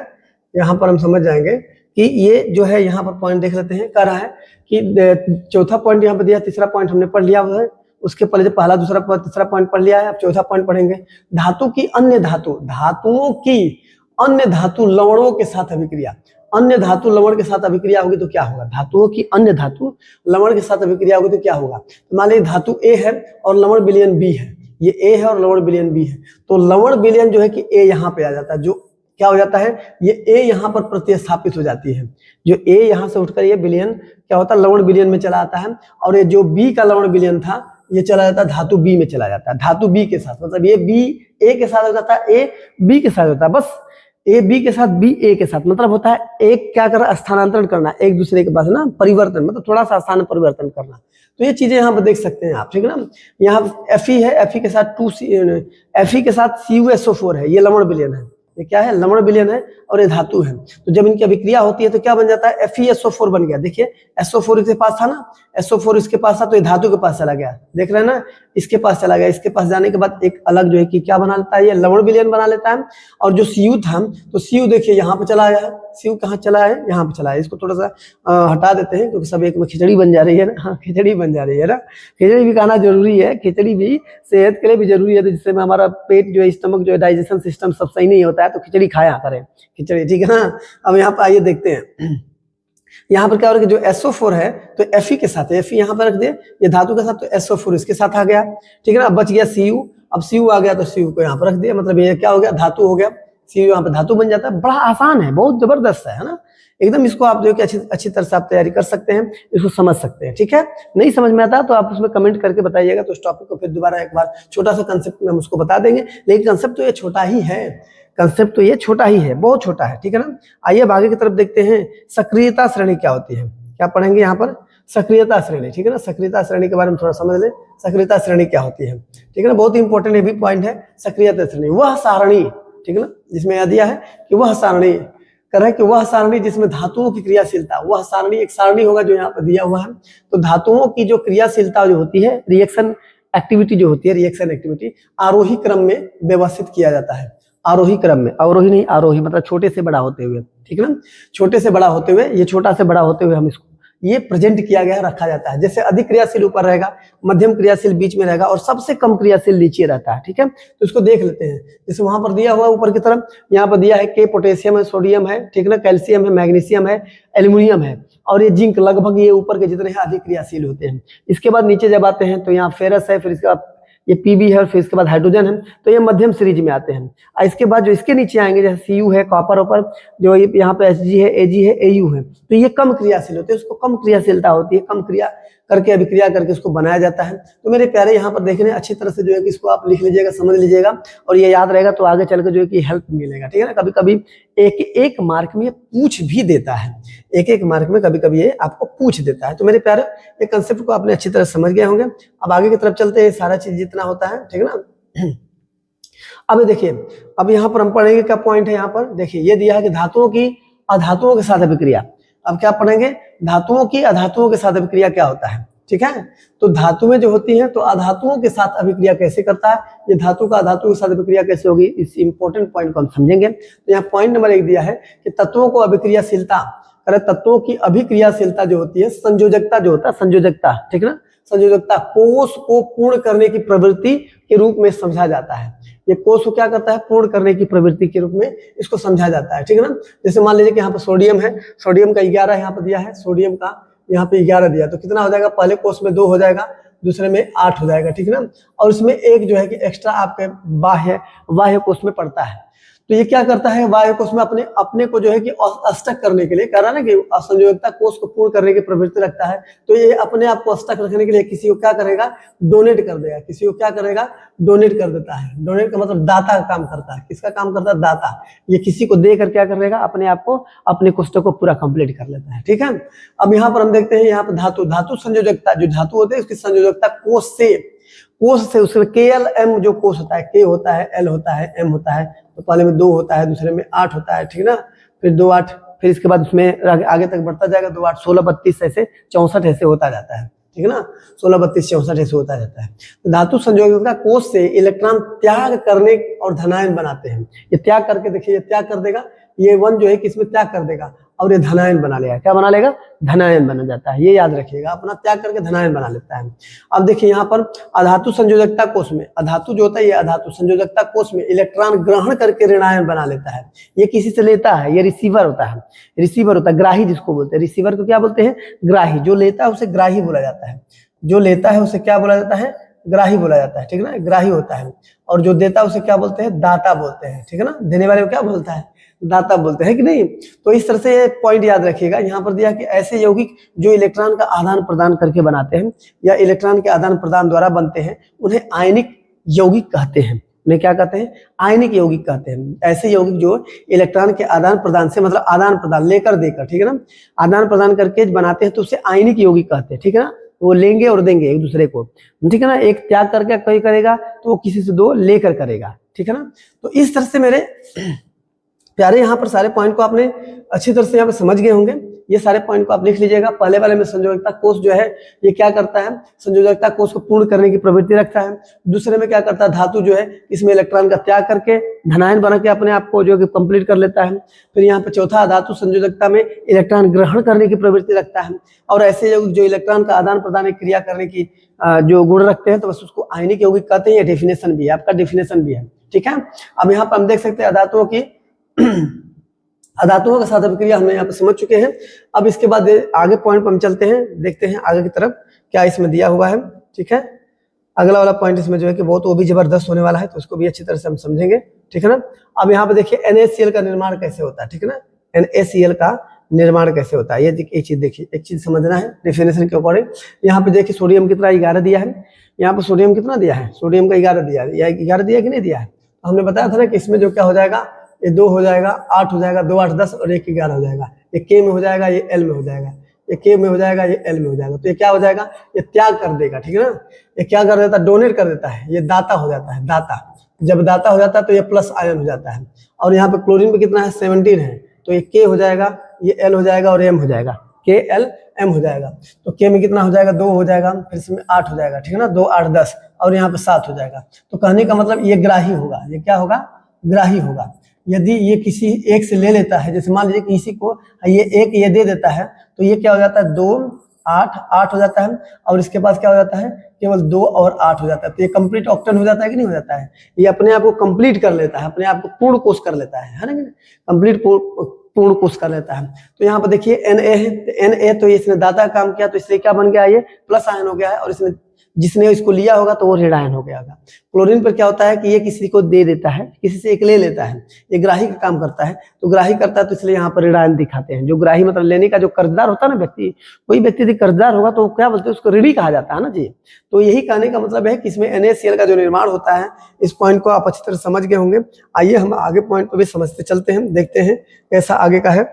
यहाँ पर हम समझ जाएंगे कि ये जो है यहाँ पर पॉइंट देख लेते हैं, कह रहा है कि चौथा पॉइंट यहाँ पर दिया, तीसरा पॉइंट हमने पढ़ लिया हुआ है, उसके पहले पहला दूसरा तीसरा पॉइंट पढ़ लिया है। अब चौथा पॉइंट पढ़ेंगे, धातु की अन्य धातु, धातुओं की अन्य धातु लवणों के साथ अभिक्रिया। अन्य धातु लवण के साथ अभिक्रिया होगी तो क्या होगा, धातुओं की अन्य धातु लवण के साथ अभिक्रिया होगी तो क्या होगा। तो मान लीजिए धातु ए है और लवण विलयन बी है, ये ए है और लवण विलयन बी है, तो लवण विलयन जो है कि ए यहाँ पे आ जाता है, जो क्या हो जाता है, ये ए यहाँ पर प्रतिस्थापित हो जाती है। जो ए यहाँ से उठकर ये विलयन क्या होता है, लवण विलयन में चला आता है, और ये जो बी का लवण विलयन था ये चला जाता है धातु बी में चला जाता है, धातु बी के साथ। मतलब ये बी ए के साथ हो जाता है, ए बी के साथ होता है, बस ए बी के साथ बी ए के साथ। मतलब होता है एक क्या करना, स्थानांतरण करना एक दूसरे के पास ना, परिवर्तन, मतलब थोड़ा सा स्थान परिवर्तन करना। तो ये चीजें यहाँ पर देख सकते हैं आप, ठीक है ना। यहाँ Fe है, Fe के साथ Fe के साथ CuSO4 है, ये लवण विलयन है, ये क्या है, लवण विलयन है, और ये धातु है। तो जब इनकी अभिक्रिया होती है तो क्या बन जाता है, FeSO4 बन गया। देखिए SO4 इसके पास था ना, SO4 इसके पास था, तो ये धातु के पास चला गया, देख रहे हैं ना, इसके पास चला गया। इसके पास जाने के बाद एक अलग जो है कि क्या बना लेता है, ये लवण विलयन बना लेता है। और जो Cu था, तो Cu देखिए यहाँ पे चला आया है, Cu कहाँ चला है, यहाँ पे चला है। इसको थोड़ा सा हटा देते हैं क्योंकि सब एक में खिचड़ी बन जा रही है ना, हाँ खिचड़ी बन जा रही है ना। खिचड़ी भी खाना जरूरी है, खिचड़ी भी सेहत के लिए भी जरूरी है, तो जिससे हमारा पेट जो है, स्टमक जो है, डाइजेशन सिस्टम सब सही नहीं होता है, तो खिचड़ी खाया करें, खिचड़ी, ठीक है ना। अब यहाँ पर आइए देखते हैं, यहाँ पर क्या हो रहा है कि जो SO4 है तो Fe के साथ है, Fe यहाँ पर रख दे, ये धातु के साथ, तो SO4 इसके साथ आ गया, ठीक है ना। अब बच गया Cu, अब Cu आ गया तो Cu को यहाँ पर रख दिया, मतलब ये क्या हो गया, धातु हो गया, Cu यहाँ पर धातु बन जाता है। बड़ा आसान है, बहुत जबरदस्त है ना एकदम। इसको आप जो है कि अच्छी तरह से आप तैयारी कर सकते हैं, इसको समझ सकते हैं, ठीक है। नहीं समझ में आता तो आप उसमें कमेंट करके बताइएगा, तो उस टॉपिक को फिर दोबारा एक बार छोटा सा कंसेप्ट में हम उसको बता देंगे। लेकिन कंसेप्ट तो ये छोटा ही है, कंसेप्ट तो ये छोटा ही है, बहुत छोटा है, ठीक है ना। आइए अब आगे की तरफ देखते हैं, सक्रियता श्रेणी क्या होती है, क्या पढ़ेंगे यहाँ पर, सक्रियता श्रेणी, ठीक है ना। सक्रियता श्रेणी के बारे में थोड़ा समझ ले, सक्रियता श्रेणी क्या होती है, ठीक है ना। बहुत ही इंपॉर्टेंट ये भी पॉइंट है, सक्रियता श्रेणी वह सारणी, ठीक है ना, जिसमें यह दिया है कि वह सारणी, कर रहे कि वह सारणी जिसमें धातुओं की क्रियाशीलता, वह सारणी एक सारणी होगा जो यहाँ पर दिया हुआ है। तो धातुओं की जो क्रियाशीलता जो होती है, रिएक्शन एक्टिविटी जो होती है, रिएक्शन एक्टिविटी आरोही क्रम में व्यवस्थित किया जाता है, आरोही क्रम में, अवरोही नहीं, आरोही मतलब छोटे से बड़ा होते हुए, ठीक है ना, छोटे से बड़ा होते हुए, ये छोटा से बड़ा होते हुए हम इसको ये प्रेजेंट किया गया रखा जाता है। जैसे अधिक क्रियाशील ऊपर रहेगा, मध्यम क्रियाशील बीच में रहेगा, और सबसे कम क्रियाशील नीचे रहता है, ठीक है। तो इसको देख लेते हैं, जैसे वहां पर दिया हुआ ऊपर की तरफ, यहाँ पर दिया है के पोटेशियम है, सोडियम है, ठीक है ना, कैल्शियम है, मैग्नीशियम है, एल्यूमिनियम है, और ये जिंक, लगभग ये ऊपर के जितने हैं अधिक क्रियाशील होते हैं। इसके बाद नीचे जब आते हैं तो यहाँ फेरस है, फिर इसके बाद ये Pb है, और फिर इसके बाद हाइड्रोजन है, तो ये मध्यम सीरीज में आते हैं। इसके बाद जो इसके नीचे आएंगे, जैसे Cu है, कॉपर ऊपर, जो यहाँ पे Hg है, Ag है, Au है, तो ये कम क्रियाशील होते हैं, उसको कम क्रियाशीलता होती है, कम क्रिया करके अभिक्रिया करके इसको बनाया जाता है। तो मेरे प्यारे यहाँ पर देखने अच्छी तरह से जो है कि इसको आप लिख लीजिएगा, समझ लीजिएगा, और ये याद रहेगा तो आगे चलकर जो है कि हेल्प मिलेगा, ठीक है ना। कभी कभी एक मार्क में पूछ भी देता है, एक मार्क में कभी कभी ये आपको पूछ देता है। तो मेरे प्यारे ये कंसेप्ट को आपने अच्छी तरह समझ गए होंगे। अब आगे की तरफ चलते हैं, सारा चीज जितना होता है, ठीक है ना। अब देखिए, अब यहाँ पर हम पढ़ेंगे क्या पॉइंट है, यहाँ पर देखिए ये दिया है कि धातुओं की अधातुओं के साथ अभिक्रिया। अब क्या पढ़ेंगे, धातुओं की अधातुओं के साथ अभिक्रिया क्या होता है, ठीक है। तो धातुएं जो होती हैं तो अधातुओं के साथ अभिक्रिया कैसे करता है, ये धातु का अधातु के साथ अभिक्रिया कैसे होगी, इस इंपॉर्टेंट पॉइंट को हम समझेंगे। तो यहाँ पॉइंट नंबर 1 दिया है कि तत्वों को अभिक्रियाशीलता, तत्वों की अभिक्रियाशीलता जो होती है, संयोजकता जो होता है, संयोजकता, ठीक है ना, संयोजकता कोष को पूर्ण करने की प्रवृत्ति के रूप में समझा जाता है। ये कोष को क्या करता है, पूर्ण करने की प्रवृत्ति के रूप में इसको समझा जाता है, ठीक है ना। जैसे मान लीजिए कि यहाँ पर सोडियम है, सोडियम का 11 यहाँ पर दिया है, सोडियम का यहाँ पे 11 दिया, तो कितना हो जाएगा, पहले कोष में 2 हो जाएगा, दूसरे में 8 हो जाएगा, ठीक है ना। और इसमें एक जो है कि एक्स्ट्रा आपके बाह्य कोष में पड़ता है। तो ये क्या करता है, बाह्य कोष में अपने को जो है कि अष्टक करने के लिए, कह रहा ना कि असंयोजकता कोष को पूर्ण करने की प्रवृत्ति रखता है, तो ये अपने आप को अष्टक रखने के लिए किसी को क्या करेगा, डोनेट कर देगा, किसी को क्या करेगा, डोनेट कर देता है। डोनेट का मतलब दाता का काम करता है। किसका काम करता है, दाता। ये किसी को देकर क्या करेगा, अपने आप को, अपने कोष्ठक को पूरा कंप्लीट कर लेता है, ठीक है। अब यहाँ पर हम देखते हैं, यहाँ पर धातु संयोजकता, जो धातु होते हैं उसकी संयोजकता कोष से उसके KLM जो कोष होता है, K होता है, L होता है, M होता है, तो पहले में 2 होता है, दूसरे में 8 होता है, ठीक है ना। फिर 2 8, फिर इसके बाद उसमें आगे तक बढ़ता जाएगा, 2 8 16 32 ऐसे 64 ऐसे होता जाता है, ठीक है ना। 16 32 64 ऐसे होता जाता है। तो धातु संयोजकता कोष से इलेक्ट्रॉन त्याग करने और धनायन बनाते हैं। ये त्याग करके देखिए, ये त्याग कर देगा, ये 1 जो है कि इसमें त्याग कर देगा और ये धनायन बना लेगा। क्या बना लेगा, धनायन बना जाता है। ये याद रखिएगा, अपना त्याग करके धनायन बना लेता है। अब देखिए यहाँ पर अधातु संयोजकता कोष में, अधातु जो होता है ये अधातु संयोजकता कोष में इलेक्ट्रॉन ग्रहण करके ऋणायन बना लेता है। ये किसी से लेता है, ये रिसीवर होता है, रिसीवर होता है, ग्राही जिसको बोलते हैं। रिसीवर को क्या बोलते हैं, ग्राही। जो लेता है उसे ग्राही बोला जाता है, जो लेता है उसे क्या बोला जाता है, ग्राही बोला जाता है, ठीक है ना, ग्राही होता है। और जो देता है उसे क्या बोलते हैं, दाता बोलते हैं, ठीक है ना। देने वाले को क्या बोलता है, दाता बोलते हैं कि नहीं। तो इस तरह से पॉइंट याद रखिएगा। यहाँ पर दिया कि ऐसे यौगिक जो इलेक्ट्रॉन का आदान प्रदान करके बनाते हैं या इलेक्ट्रॉन के आदान प्रदान द्वारा बनते हैं, उन्हें आयनिक यौगिक कहते हैं। उन्हें क्या कहते हैं, आयनिक यौगिक कहते हैं। ऐसे यौगिक जो इलेक्ट्रॉन के आदान प्रदान से, मतलब आदान प्रदान लेकर देकर, ठीक है ना, आदान प्रदान करके बनाते हैं, तो उसे आयनिक यौगिक कहते हैं, ठीक है ना। वो लेंगे और देंगे एक दूसरे को, ठीक है ना। एक त्याग करके कोई करेगा तो वो किसी से 2 लेकर करेगा, ठीक है ना। तो इस तरह से मेरे प्यारे यहाँ पर सारे पॉइंट को आपने अच्छी तरह से यहाँ पर समझ गए होंगे। ये सारे पॉइंट को आप लिख लीजिएगा। पहले वाले में संयोजकता कोष जो है ये क्या करता है, संयोजकता कोष को पूर्ण करने की प्रवृत्ति रखता है। दूसरे में क्या करता है, धातु जो है इसमें इलेक्ट्रॉन का त्याग करके धनायन बना के अपने आप को जो है कंप्लीट कर लेता है। फिर यहाँ पे चौथा, धातु संयोजकता में इलेक्ट्रॉन ग्रहण करने की प्रवृत्ति रखता है। और ऐसे यौगिक जो इलेक्ट्रॉन का आदान प्रदान क्रिया करने की जो गुण रखते हैं, तो बस उसको आयनिक यौगिक कहते हैं। ये डेफिनेशन भी है, आपका डेफिनेशन भी है, ठीक है। अब यहाँ पर हम देख सकते हैं अधातुओं की अधातुओं का साथ अभिक्रिया हमने यहाँ पे समझ चुके हैं। अब इसके बाद आगे पॉइंट पर हम चलते हैं, देखते हैं आगे की तरफ क्या इसमें दिया हुआ है, ठीक है। अगला वाला पॉइंट इसमें जो है कि बहुत वो भी जबरदस्त होने वाला है, तो उसको भी अच्छी तरह से हम समझेंगे, ठीक है ना। अब यहाँ पे देखिए NaCl का निर्माण कैसे होता है, ठीक है ना। NaCl का निर्माण कैसे होता है, ये एक चीज देखिए, एक चीज समझना है डेफिनेशन के अकॉर्डिंग। यहाँ पे देखिए सोडियम कितना 11 दिया है, यहाँ पे सोडियम कितना दिया है, सोडियम का 11 दिया है, 11 दिया कि नहीं दिया है। तो हमने बताया था ना कि इसमें जो क्या हो जाएगा, ये 2 हो जाएगा, 8 हो जाएगा, 2 8 10 और 1 11 हो जाएगा। ये K में हो जाएगा, ये L में हो जाएगा, ये K में हो जाएगा, ये L में हो जाएगा। तो ये क्या हो जाएगा, ये त्याग कर देगा, ठीक है ना। ये क्या कर देता है, डोनेट कर देता है, ये दाता हो जाता है, दाता। जब दाता हो जाता है तो ये प्लस आयन हो जाता है। और यहाँ पे क्लोरीन पे कितना है, 17 है, तो ये K हो जाएगा, ये L हो जाएगा और M हो जाएगा, KLM हो जाएगा। तो K में कितना हो जाएगा, 2 हो जाएगा, फिर इसमें 8 हो जाएगा, ठीक है ना, 2 8 10 और यहाँ पे 7 हो जाएगा। तो कहने का मतलब ये ग्राही होगा, ये क्या होगा, ग्राही होगा। यदि ये किसी एक से ले लेता है, जैसे मान लीजिए किसी को ये एक ये दे देता है, तो ये क्या हो जाता है, 2 8 8 हो जाता है। और इसके पास क्या हो जाता है, केवल 2 और 8 हो जाता है। तो ये कंप्लीट ऑक्टेन हो जाता है कि नहीं हो जाता है। ये अपने आप को कंप्लीट कर लेता है, अपने आप को पूर्ण कोष कर लेता है ना, कंप्लीट पूर्ण कोष कर लेता है। तो यहाँ पर देखिए Na है, तो Na तो इसने दाता काम किया, तो इसलिए क्या बन गया, ये प्लस आयन हो गया है। और इसने जिसने इसको लिया होगा तो वो ऋण आयन हो गया होगा। क्लोरीन पर क्या होता है कि ये किसी को दे देता है, किसी से एक ले लेता है, ये ग्राही का काम करता है। तो ग्राही करता है तो इसलिए यहाँ पर ऋण आयन दिखाते हैं। जो ग्राही मतलब लेने का, जो कर्जदार होता है ना व्यक्ति, कोई व्यक्ति यदि कर्जदार होगा तो क्या बोलते हैं, उसको ऋणी कहा जाता है ना जी। तो यही कहने का मतलब है कि इसमें NaCl का जो निर्माण होता है, इस पॉइंट को आप अच्छी तरह समझ गए होंगे। आइए हम आगे पॉइंट को भी समझते चलते हैं, देखते हैं कैसा आगे का है,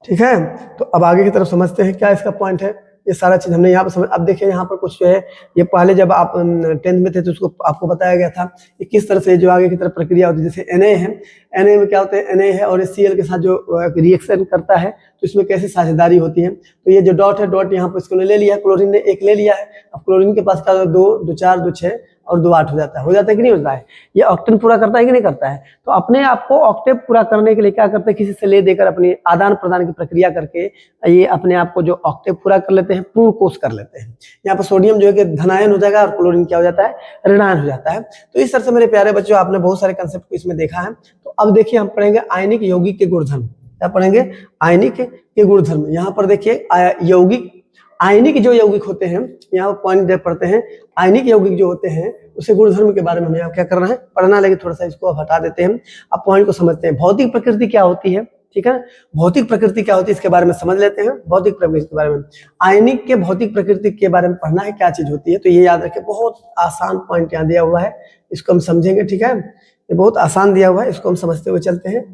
ठीक है। तो अब आगे की तरफ समझते हैं क्या इसका पॉइंट है। ये सारा चीज हमने यहाँ पर समझ। अब देखिए यहाँ पर कुछ जो है, ये पहले जब आप 10th में थे तो उसको आपको बताया गया था कि किस तरह से जो आगे की तरफ प्रक्रिया होती है। जैसे Na है, Na में क्या होता है, Na है और Cl के साथ जो रिएक्शन करता है तो इसमें कैसे साझेदारी होती है। तो ये जो डॉट है, डॉट यहाँ पर इसको ले लिया है, क्लोरीन ने 1 ले लिया है। अब क्लोरीन के पास क्या, 2 2 4 2 6 और 2 8 हो जाता है कि नहीं होता है। ये ऑक्टेन पूरा करता है कि नहीं करता है। तो अपने आप को ऑक्टेव पूरा करने के लिए क्या करते हैं, किसी से ले देकर अपनी आदान प्रदान की प्रक्रिया करके ये अपने आप को जो ऑक्टेव पूरा कर लेते हैं, पूर्ण कोष कर लेते हैं। यहाँ पर सोडियम जो है कि धनायन हो जाएगा और क्लोरीन क्या हो जाता है, ऋणायन हो जाता है। तो इस तरह से मेरे प्यारे बच्चों आपने बहुत सारे कंसेप्ट को इसमें देखा है। तो अब देखिए हम पढ़ेंगे आयनिक यौगिक के गुणधर्म। क्या पढ़ेंगे, आयनिक के गुणधर्म। यहाँ पर देखिए यौगिक, आयनिक जो यौगिक होते हैं, यहाँ पर पॉइंट दे पढ़ते हैं, आयनिक यौगिक जो होते हैं उसे गुणधर्म के बारे में हमें क्या करना है, पढ़ना, लेकिन थोड़ा सा इसको हटा देते हैं। अब पॉइंट को समझते हैं। भौतिक प्रकृति क्या होती है, ठीक है, भौतिक प्रकृति क्या होती है इसके बारे में समझ लेते हैं। भौतिक प्रकृति के बारे में, आयनिक के भौतिक प्रकृति के बारे में पढ़ना है, क्या चीज होती है। तो ये याद रखें, बहुत आसान पॉइंट यहाँ दिया हुआ है, इसको हम समझेंगे, ठीक है। ये बहुत आसान दिया हुआ है, इसको हम समझते हुए चलते हैं।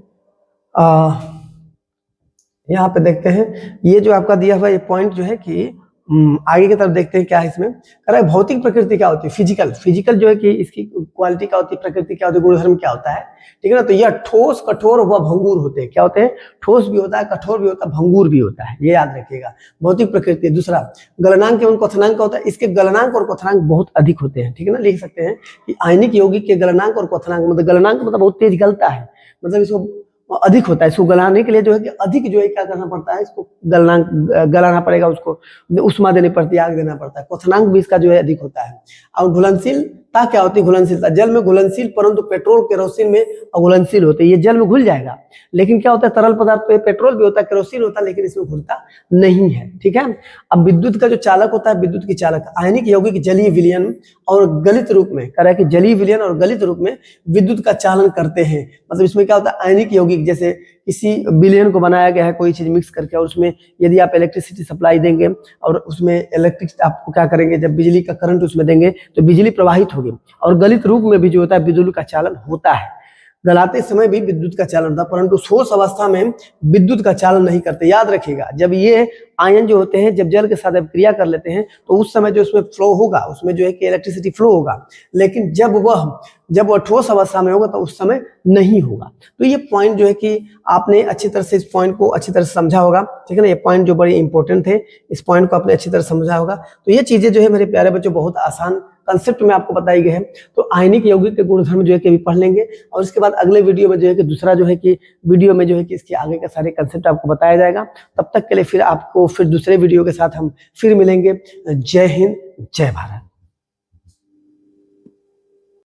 यहाँ पे देखते हैं, ये जो आपका दिया हुआ ये पॉइंट जो है कि आगे की तरफ देखते हैं क्या है इसमें। कह रहा है भौतिक प्रकृति क्या होती है, फिजिकल जो है कि इसकी क्वालिटी क्या होती है, प्रकृति क्या होती है, गुणधर्म क्या होता है, ठीक है ना। तो यह ठोस, कठोर व भंगुर होते हैं। क्या होते हैं, ठोस भी होता है, कठोर भी होता है, भंगुर भी होता है, ये याद रखिएगा, भौतिक प्रकृति। दूसरा गलनांक एवं क्वथनांक का होता है, इसके गलनांक और क्वथनांक बहुत अधिक होते हैं, ठीक है ना। लिख सकते हैं कि आयनिक यौगिक के गलनांक और क्वथनांक, मतलब गलनांक मतलब बहुत तेज गलता है, मतलब इसको अधिक होता है। इसको गलाने के लिए जो है कि अधिक जो है क्या करना पड़ता है, इसको गलाना पड़ेगा, उसको उष्मा देनी पड़ती है, आग देना पड़ता है। क्वथनांक भी इसका जो है अधिक होता है। और घुलनशीलता क्या होती है, घुलनशीलता, जल में घुलनशील परंतु पेट्रोल केरोसिन में अघुलनशील होते हैं। ये जल में घुल जाएगा, लेकिन क्या होता है, तरल पदार्थ पे पेट्रोल भी होता है, केरोसिन होता है, लेकिन इसमें घुलता नहीं है, ठीक है। अब विद्युत का जो चालक होता है, विद्युत की चालक, आयनिक यौगिक जलीय विलयन और गलित रूप में, कह रहा है कि जलीय विलयन और गलित रूप में विद्युत का चालन करते हैं। मतलब इसमें क्या होता है, आयनिक यौगिक जैसे किसी विलयन को बनाया गया है कोई चीज मिक्स करके, और उसमें यदि आप इलेक्ट्रिसिटी सप्लाई देंगे और उसमें इलेक्ट्रिक आपको क्या करेंगे, जब बिजली का करंट उसमें देंगे तो बिजली प्रवाहित होगी। और गलित रूप में भी जो होता है विद्युत का चालन होता है, गलाते समय भी विद्युत का चालन होता है, परंतु ठोस अवस्था में विद्युत का चालन नहीं करते। याद रखिएगा, जब ये आयन जो होते हैं जब जल के साथ क्रिया कर लेते हैं तो उस समय जो उसमें फ्लो होगा, उसमें जो है कि इलेक्ट्रिसिटी फ्लो होगा, लेकिन जब वह ठोस अवस्था में होगा तो उस समय नहीं होगा। तो ये पॉइंट जो है कि आपने अच्छी तरह से इस पॉइंट को अच्छी तरह से समझा होगा, ठीक है ना। ये पॉइंट जो बड़ी इंपॉर्टेंट थे, इस पॉइंट को आपने अच्छी तरह समझा होगा। तो ये चीजें जो है मेरे प्यारे बच्चों बहुत आसान कंसेप्ट में आपको बताई गई है। तो आयनिक यौगिक के गुणधर्म जो है कि अभी पढ़ लेंगे, और इसके बाद अगले वीडियो में जो है कि दूसरा जो है कि वीडियो में जो है कि इसके आगे के सारे कंसेप्ट आपको बताया जाएगा। तब तक के लिए फिर आपको फिर दूसरे वीडियो के साथ हम फिर मिलेंगे। जय हिंद, जय भारत।